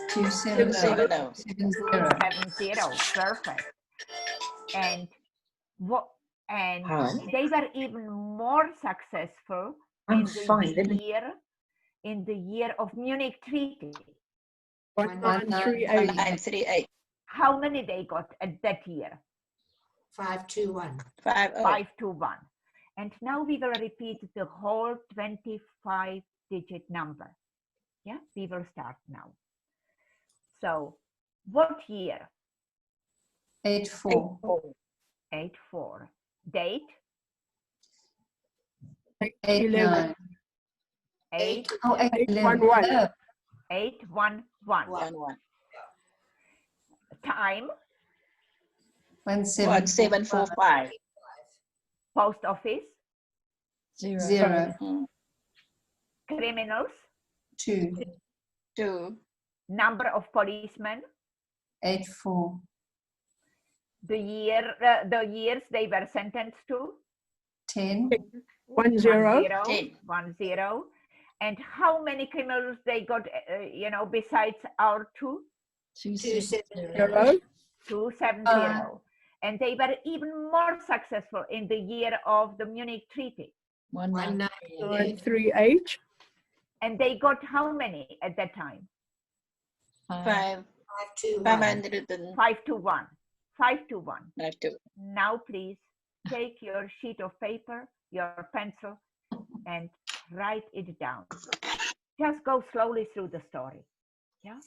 270. 270. Perfect. And what? And they were even more successful in the year of Munich Treaty. 1938. 1938. How many they got at that year? 521. 521. And now we will repeat the whole 25-digit number. Yeah, we will start now. So, what year? 84. 84. Date? 89. 8 Oh, 811. 811. 11. Time? 1745. Post office? 0. Criminals? 2. 2. Number of policemen? 84. The years they were sentenced to? 10. 1 0. 10. 10. And how many criminals they got, besides our 270. 270. And they were even more successful in the year of the Munich Treaty. 198. 938. And they got how many at that time? 5. 521. 501. 521. 521. Now, please take your sheet of paper, your pencil, and write it down. Just go slowly through the story. Yeah.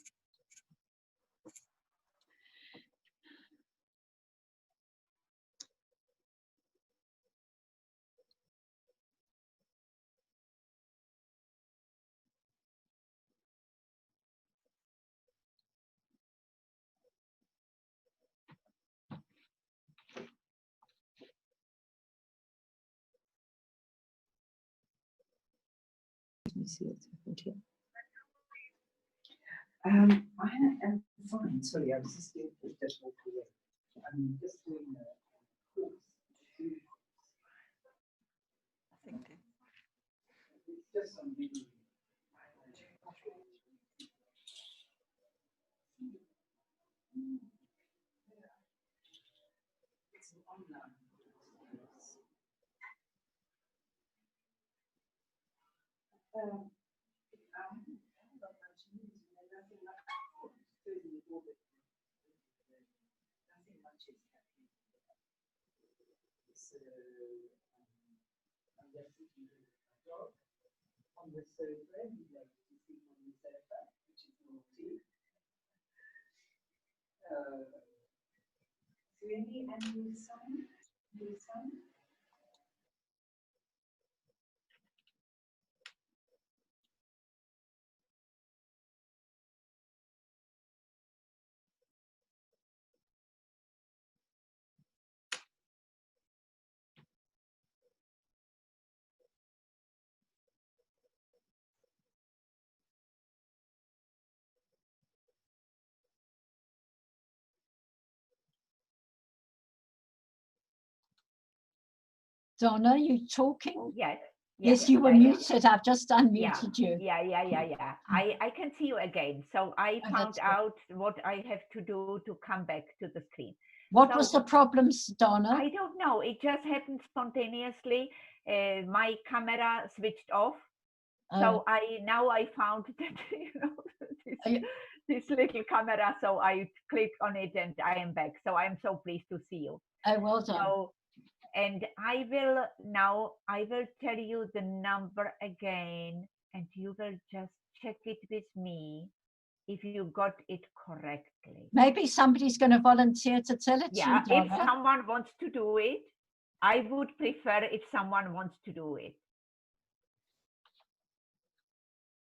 Let me see what's happened here. I am fine. Sorry, I was just doing that walk away. Donna, you talking? Yes. Yes, you were muted. I've just unmuted you. Yeah. I can see you again. So I Oh, found that's good. out what I have to do to come back to the screen. What So- was the problem, Donna? I don't know. It just happened spontaneously. My camera switched off. So now I found that this little camera. So I clicked on it and I am back. So I am so pleased to see you. Oh, well done. So, and I will tell you the number again, and you will just check it with me if you got it correctly. Maybe somebody's going to volunteer to tell it Yeah, to you, if Donna. someone wants to do it, I would prefer if someone wants to do it.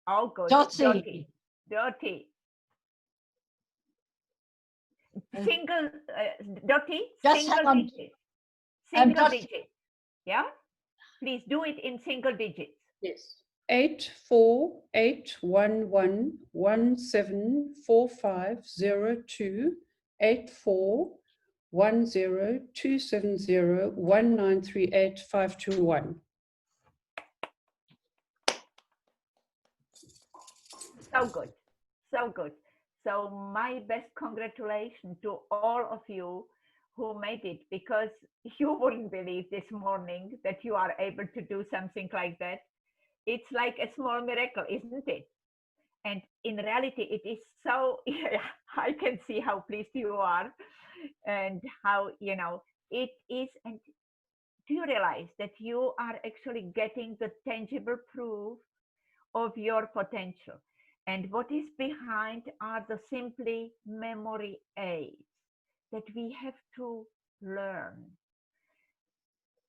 Oh, good. Dottie. Dottie. Single, Dottie, Just hang single on. digit. Single Dottie. digit. Yeah? Please do it in single digits. Yes. 8481117450 84102701938521. So good. So good. So my best congratulations to all of you who made it, because you wouldn't believe this morning that you are able to do something like that. It's like a small miracle, isn't it? And in reality, it is so, I can see how pleased you are and how, it is. And do you realize that you are actually getting the tangible proof of your potential? And what is behind are the simply memory aids that we have to learn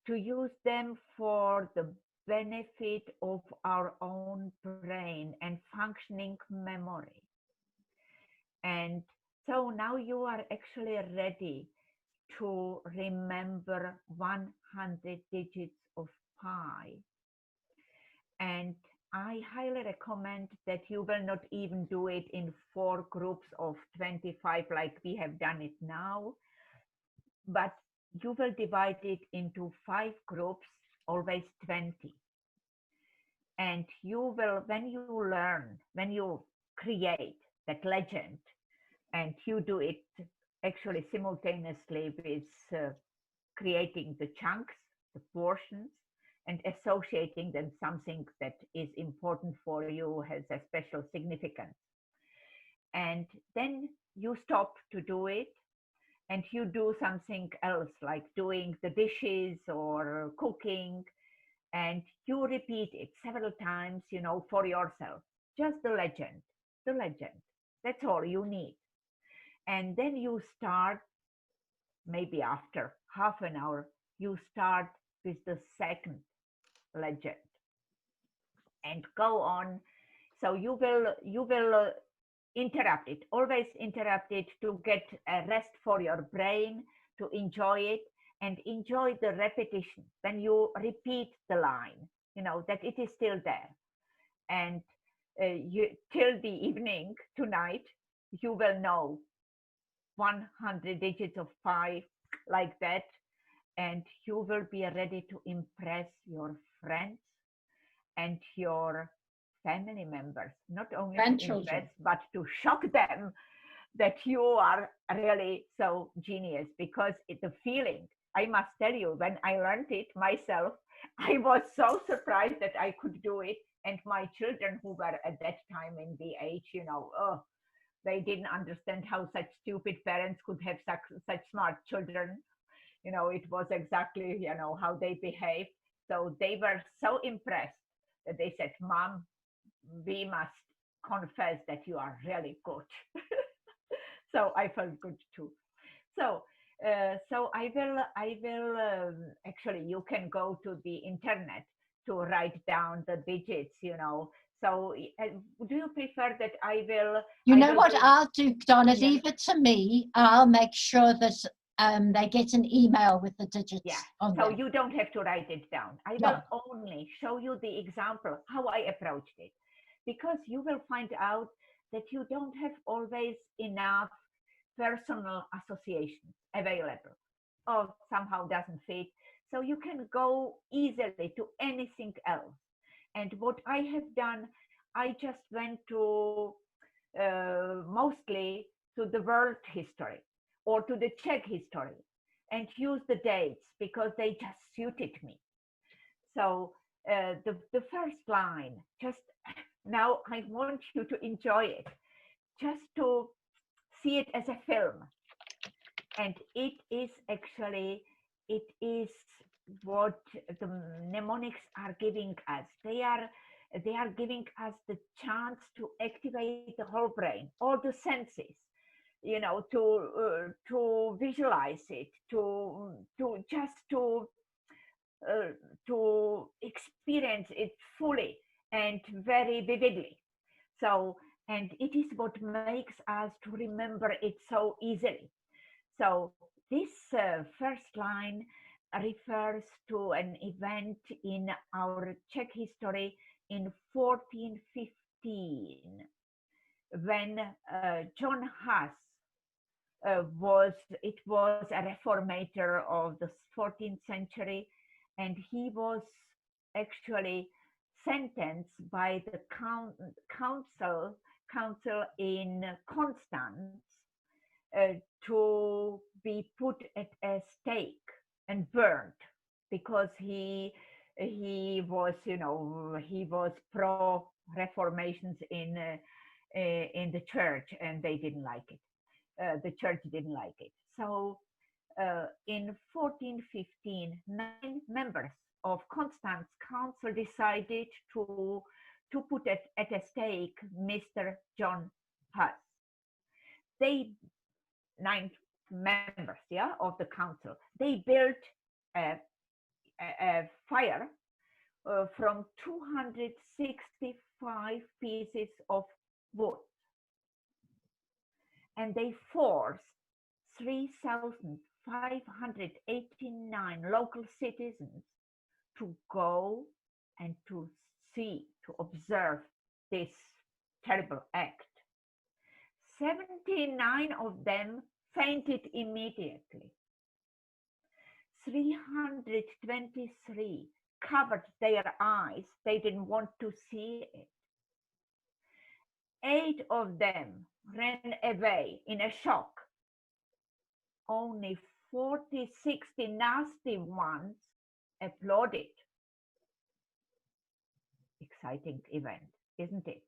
to use them for the benefit of our own brain and functioning memory. And so now you are actually ready to remember 100 digits of pi. And I highly recommend that you will not even do it in 4 groups of 25 like we have done it now, but you will divide it into 5 groups, always 20. And you will, when you create that legend, and you do it actually simultaneously with creating the chunks, the portions, and associating them something that is important for you, has a special significance. And then you stop to do it and you do something else, like doing the dishes or cooking, and you repeat it several times, for yourself. Just the legend. That's all you need. And then you start, maybe after half an hour, you start with the second legend and go on. So you will interrupt it, always interrupt it, to get a rest for your brain, to enjoy it and enjoy the repetition when you repeat the line, that it is still there. And till the evening tonight, you will know 100 digits of pi like that, and you will be ready to impress your friends and your family members, not only to Grandchildren. impress, but to shock them that you are really so genius. Because it's a feeling, I must tell you, when I learned it myself, I was so surprised that I could do it. And my children, who were at that time in the age, oh, they didn't understand how such stupid parents could have such smart children. It was exactly, how they behaved. So they were so impressed that they said, Mom, we must confess that you are really good. So I felt good too. So, so I will actually, you can go to the internet to write down the digits, So do you prefer that I will? You I know will what do- I'll do, Donna? Yeah. Leave it to me. I'll make sure that they get an email with the digits Yeah. on So them. you don't have to write it down. I No. will only show you the example how I approached it, because you will find out that you don't have always enough personal associations available, or somehow doesn't fit. So you can go easily to anything else. And what I have done, I just went to mostly to the world history or to the Czech history and used the dates because they just suited me. So the first line, just now I want you to enjoy it, just to see it as a film. And it is actually, it is what the mnemonics are giving us. They are giving us the chance to activate the whole brain, all the senses, to visualize it, to experience it fully and very vividly. So, and it is what makes us to remember it so easily. So this first line refers to an event in our Czech history in 1415, when John Huss was a reformator of the 14th century, and he was actually sentenced by the council in Constance to be put at a stake and burned, because he was he was pro reformations in the church, and they didn't like it. The church didn't like it. So in 1415, 9 members of Constance Council decided to put at a stake Mr. John Huss. They 9 members, of the council. They built a fire from 265 pieces of wood, and they forced 3,589 local citizens to go and to observe this terrible act. 79 of them fainted immediately. 323 covered their eyes. They didn't want to see it. 8 of them ran away in a shock. Only 46 nasty ones applauded. Exciting event, isn't it?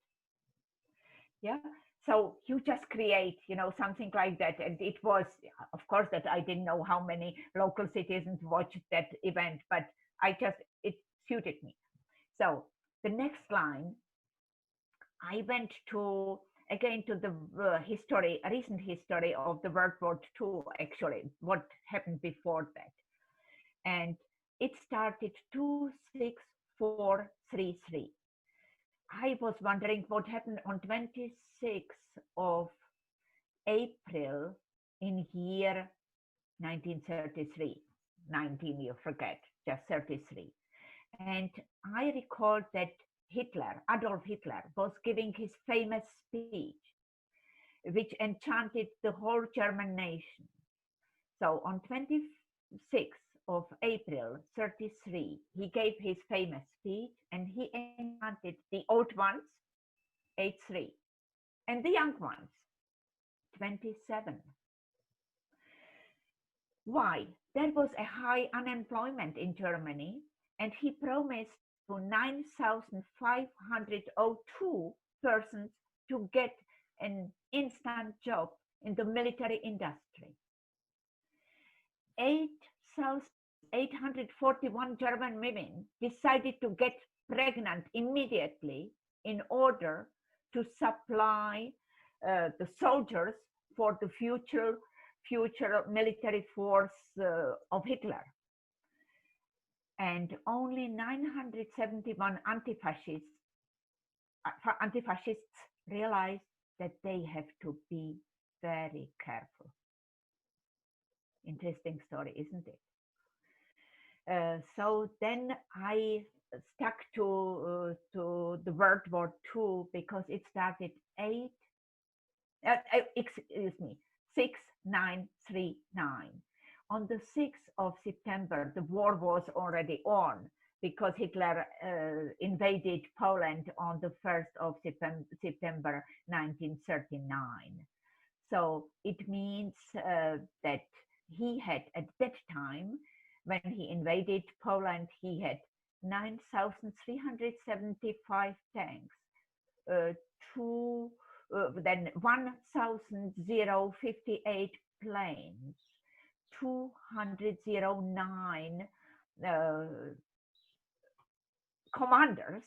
Yeah. So you just create, something like that. And it was, of course, that I didn't know how many local citizens watched that event, but it suited me. So the next line, I went to, again, to the recent history of the World War II, actually, what happened before that. And it started 26433. I was wondering what happened on 26th of April in year 1933. 19, you forget, just 33. And I recalled that Adolf Hitler, was giving his famous speech. which enchanted the whole German nation. So on 26th of April 33, he gave his famous speech and he enchanted the old ones, age 3, and the young ones, 27. Why? There was a high unemployment in Germany, and he promised to 9,502 persons to get an instant job in the military industry. 8,841 German women decided to get pregnant immediately in order to supply the soldiers for the future military force of Hitler. And only 971 anti-fascists realized that they have to be very careful. Interesting story, isn't it? So then I stuck to the World War II because it started 6939. On the 6th of September, the war was already on because Hitler invaded Poland on the 1st of September 1939. So it means that he had, at that time, when he invaded Poland, he had 9,375 tanks, then 1,058 planes, 209 commanders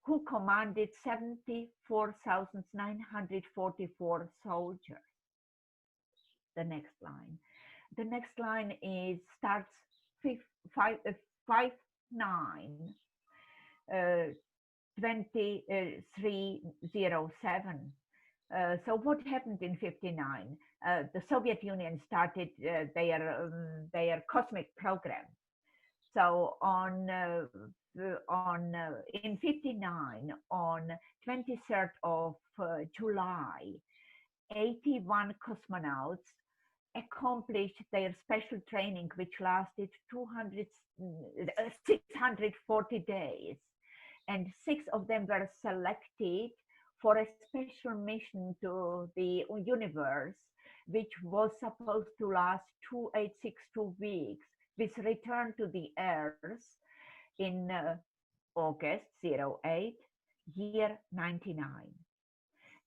who commanded 74,944 soldiers. The next line. The next line is starts 2307. So what happened in 59? The Soviet Union started their cosmic program. So in 59, on 23rd of July, 81 cosmonauts accomplished their special training, which lasted 640 days. And 6 of them were selected for a special mission to the universe, which was supposed to last 2862 weeks, with return to the Earth in August 08, year 99.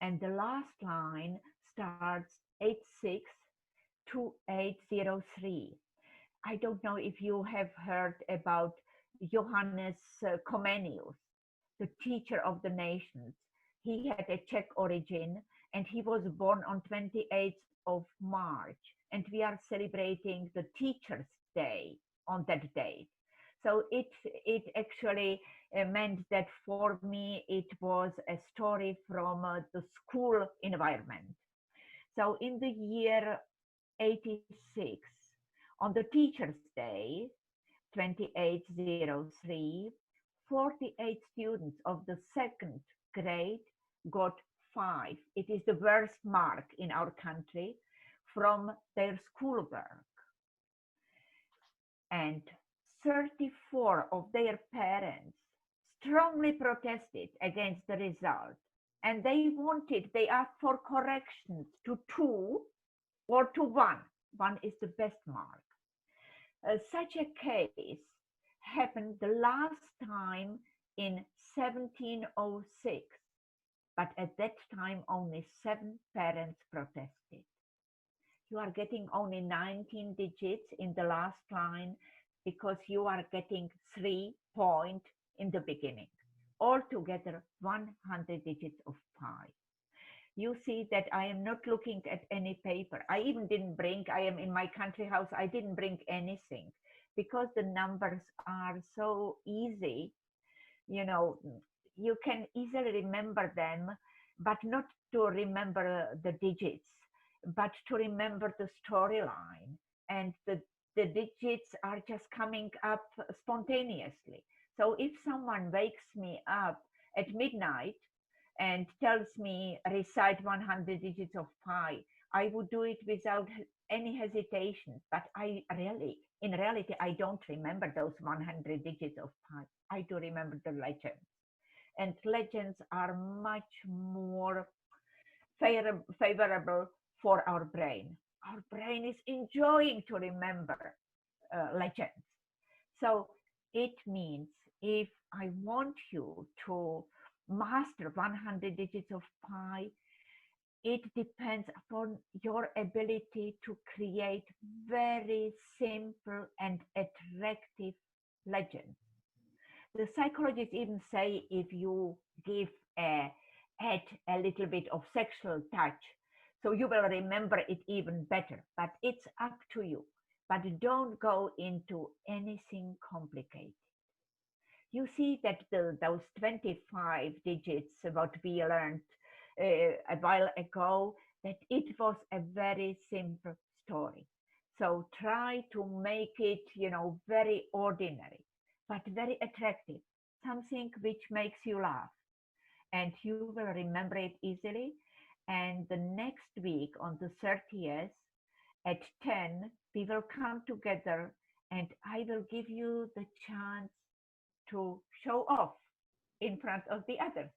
And the last line starts 862803. I don't know if you have heard about Johannes Comenius, the teacher of the nations. He had a Czech origin and he was born on 28th of March. And we are celebrating the Teacher's Day on that date. So it actually meant that for me, it was a story from the school environment. So in the year 86, on the Teacher's Day, 2803, 48 students of the 2nd grade got 5. It is the worst mark in our country from their schoolwork. And 34 of their parents strongly protested against the result. And they asked for corrections to 2 or to 1. 1 is the best mark. Such a case happened the last time in 1706. But at that time, only 7 parents protested. You are getting only 19 digits in the last line because you are getting 3 points in the beginning. Altogether, 100 digits of pi. You see that I am not looking at any paper. I even didn't bring, I am in my country house, I didn't bring anything because the numbers are so easy. You know, you can easily remember them, but not to remember the digits, but to remember the storyline. And the digits are just coming up spontaneously. So if someone wakes me up at midnight and tells me recite 100 digits of pi, I would do it without any hesitation. But in reality, I don't remember those 100 digits of pi. I do remember the legends. And legends are much more favorable for our brain. Our brain is enjoying to remember legends. So it means if I want you to master 100 digits of pi, it depends upon your ability to create very simple and attractive legends. The psychologists even say if you add a little bit of sexual touch, so you will remember it even better, but it's up to you. But don't go into anything complicated. You see that those 25 digits, what we learned a while ago, that it was a very simple story. So try to make it, very ordinary, but very attractive, something which makes you laugh. And you will remember it easily. And the next week, on the 30th, at 10, we will come together and I will give you the chance to show off in front of the others,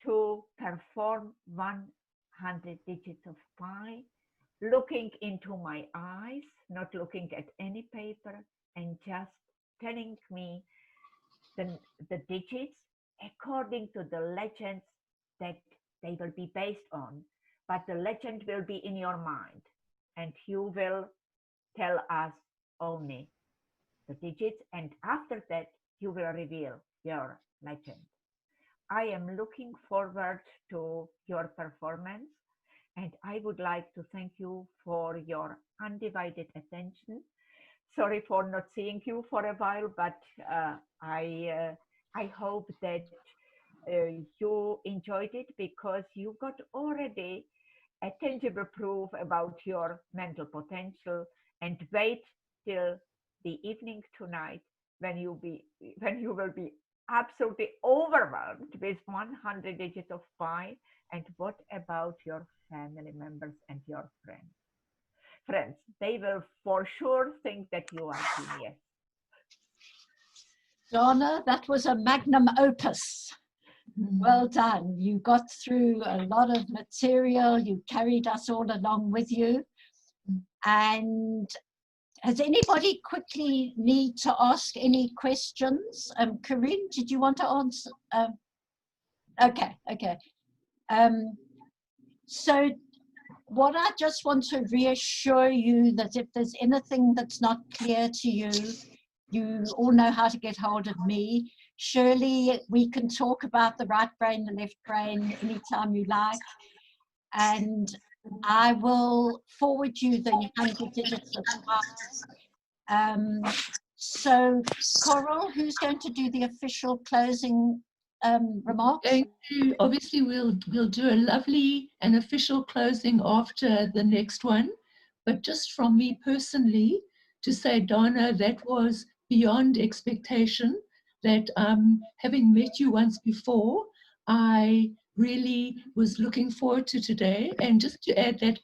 to perform 100 digits of pi, looking into my eyes, not looking at any paper, and just telling me the digits according to the legends that they will be based on. But the legend will be in your mind, and you will tell us only the digits, and after that, you will reveal your legend. I am looking forward to your performance, and I would like to thank you for your undivided attention. Sorry for not seeing you for a while, but I hope that you enjoyed it, because you got already a tangible proof about your mental potential. And wait till the evening tonight when you will be absolutely overwhelmed with 100 digits of pi. And what about your family members and your friends? They will for sure think that you are genius. Donna, that was a magnum opus. Well done. You got through a lot of material. You carried us all along with you. And does anybody quickly need to ask any questions? Corinne, did you want to answer? Okay. So what I just want to reassure you that if there's anything that's not clear to you, you all know how to get hold of me. Shirley, we can talk about the right brain, the left brain, anytime you like. And I will forward you the 100 digits of pi. So, Coral, who's going to do the official closing remarks? Obviously, we'll do a lovely and official closing after the next one. But just from me personally, to say, Donna, that was beyond expectation. That having met you once before, I really was looking forward to today. And just to add that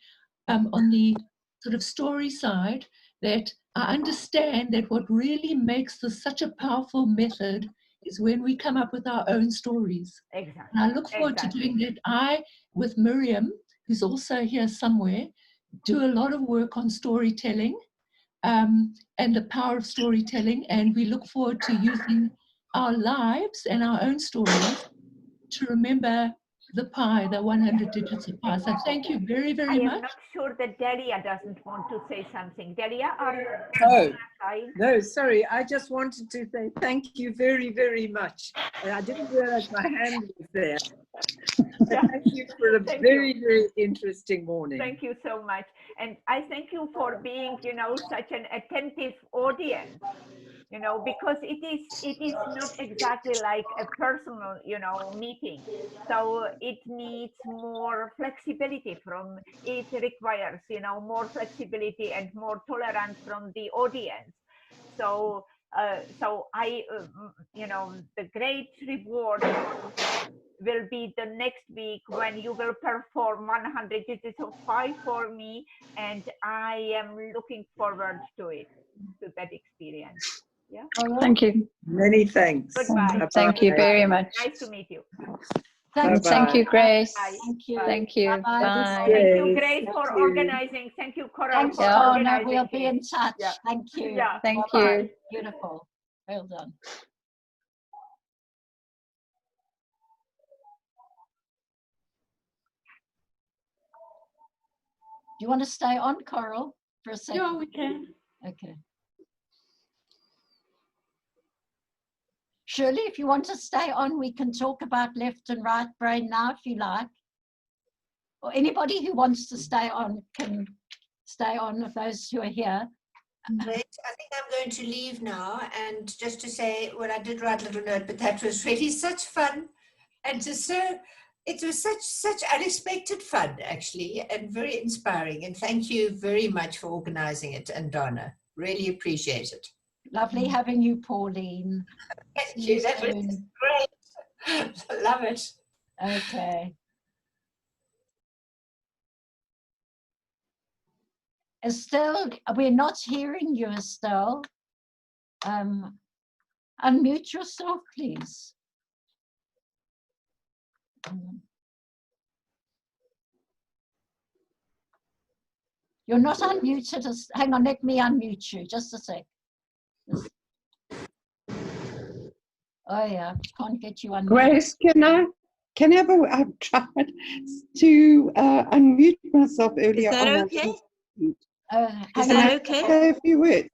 on the sort of story side, that I understand that what really makes this such a powerful method is when we come up with our own stories. Exactly. And I look forward to doing that. I, with Miriam, who's also here somewhere, do a lot of work on storytelling and the power of storytelling. And we look forward to using our lives and our own stories to remember the pi, the 100 digits of pi. So thank you very, very much. I am not sure that Delia doesn't want to say something. Delia, are you? Oh, no, sorry. I just wanted to say thank you very, very much. And I didn't realize my hand was there. Thank you for a very, very interesting morning. Thank you so much. And I thank you for being, such an attentive audience. Because it is not exactly like a personal, meeting. So it needs more flexibility it requires, more flexibility and more tolerance from the audience. So So the great reward will be the next week when you will perform 100. It is a 5 for me, and I am looking forward to it, to that experience. Yeah. Thank you. Many thanks. Goodbye. Thank you very much. Nice to meet you. Thank Thank you, Grace. Thank you. Thank you. Bye-bye. Bye. Thank you, Grace. Grace, for Thank you. organizing. Thank you, Coral, Thanks, for Yeah. Donna. organizing. We'll be it. in touch. Yeah. Thank you. Yeah. Thank Bye-bye. you. Beautiful. Well done. Do you want to stay on, Coral, for a second? Yeah, we can. Okay. Shirley, if you want to stay on, we can talk about left and right brain now if you like. Or anybody who wants to stay on can stay on, of those who are here. Great. I think I'm going to leave now, and just to say, well, I did write a little note, but that was really such fun, and it was such unexpected fun, actually, and very inspiring. And thank you very much for organizing it, and Donna, really appreciate it. Lovely having you, Pauline. Thank See you. That was soon. great. Love it. Okay. Estelle, we're not hearing you, Estelle. Unmute yourself, please. You're not unmuted. Hang on, let me unmute you. Just a sec. Oh yeah, can't get you unmuted. Grace, I've tried to unmute myself earlier that on. okay? Is that okay? Say a few words.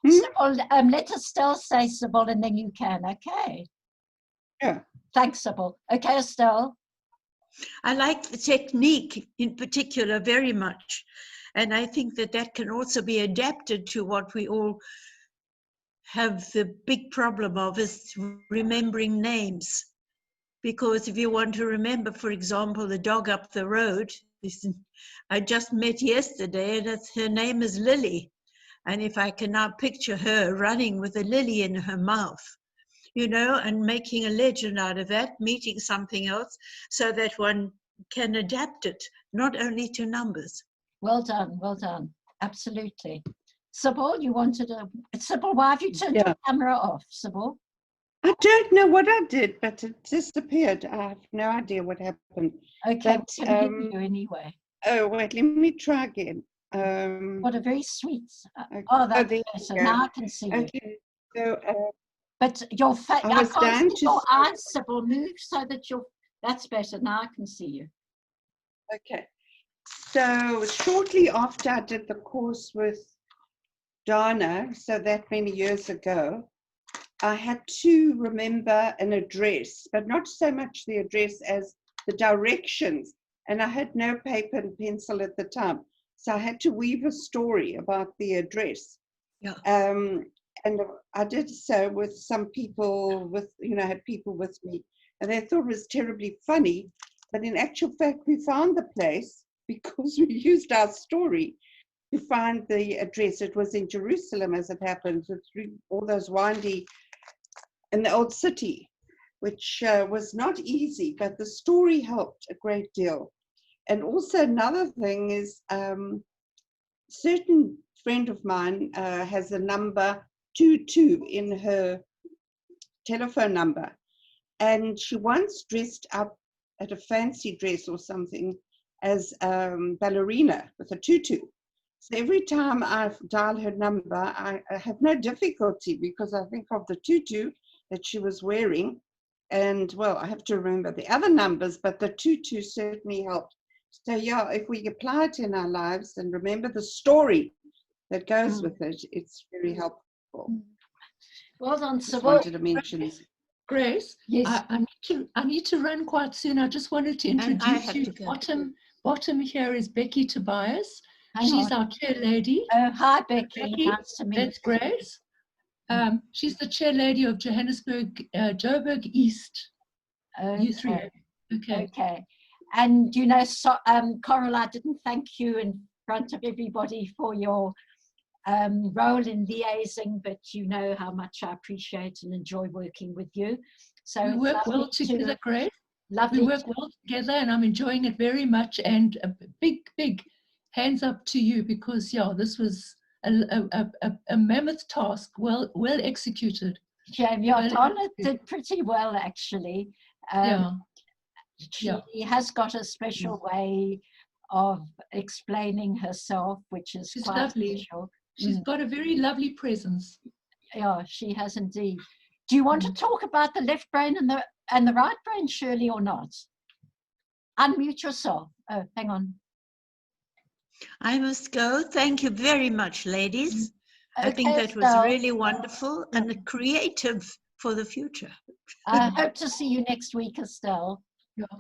Sybil, let Estelle say, Sybil, and then you can, okay? Yeah. Thanks, Sybil. Okay, Estelle. I like the technique in particular very much. And I think that that can also be adapted to what we all have the big problem of, is remembering names. Because if you want to remember, for example, the dog up the road, I just met yesterday, and her name is Lily. And if I can now picture her running with a lily in her mouth, and making a legend out of that, meeting something else, so that one can adapt it, not only to numbers. Well done, well done. Absolutely. Sybil, you wanted to... Sybil, why have you turned your camera off, Sybil? I don't know what I did, but it disappeared. I have no idea what happened. Okay, But, we can hear you anyway. Oh, wait, let me try again. What a very sweet... Okay. Oh, that's there better. you go. Now I can see you. Okay, so... But your face, I was can't down see to your eyes, Sybil. Move so that that's better. Now I can see you. Okay. So shortly after I did the course with Donna, so that many years ago, I had to remember an address, but not so much the address as the directions. And I had no paper and pencil at the time. So I had to weave a story about the address. Yeah. And I did so with some people I had people with me, and they thought it was terribly funny. But in actual fact, we found the place because we used our story to find the address. It was in Jerusalem, as it happens, through all those windy in the old city, which was not easy, but the story helped a great deal. And also another thing is, certain friend of mine has a number 22 in her telephone number, and she once dressed up at a fancy dress or something as ballerina with a tutu. So every time I dial her number, I have no difficulty because I think of the tutu that she was wearing. And well, I have to remember the other numbers, but the tutu certainly helped. So yeah, if we apply it in our lives and remember the story that goes with it, it's very helpful. Well done, Just Sybil. wanted to mention. Grace, Yes. I need to run quite soon. I just wanted to And I introduce have you. to go. Bottom here is Becky Tobias. Hang She's on. our chair lady. Oh, hi, Becky. Becky, Nice to meet you. that's Grace. She's the chair lady of Johannesburg, Joburg East. U3. Okay. Okay. And Coral, I didn't thank you in front of everybody for your role in liaising, but you know how much I appreciate and enjoy working with you. So We it's work well lovely together, Grace. Lovely. We work well together, and I'm enjoying it very much. And a big hands up to you, because yeah, this was a mammoth task, well executed. Yeah, Donna did pretty well actually. She has got a special way of explaining herself, which is She's quite lovely. special. She's got a very lovely presence. Yeah, she has indeed. Do you want to talk about the left brain and the right brain, Shirley, or not? Unmute yourself. Oh, hang on. I must go. Thank you very much, ladies. I think Okay, that was Estelle. really wonderful and creative for the future. I hope to see you next week, Estelle.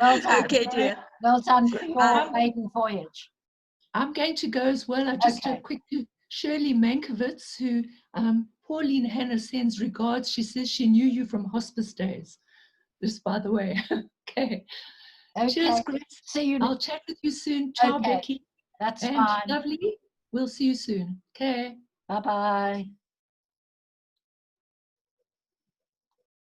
Well done. Okay, dear. Well done for your maiden voyage. I'm going to go as well. I just a quick to Shirley Mankiewicz, who Pauline Hannah sends regards. She says she knew you from hospice days. Just by the way. Okay. Cheers, Grace. See you. I'll chat with you soon. Ciao, Okay. Becky. That's and fine. Lovely. We'll see you soon. Okay. Bye-bye.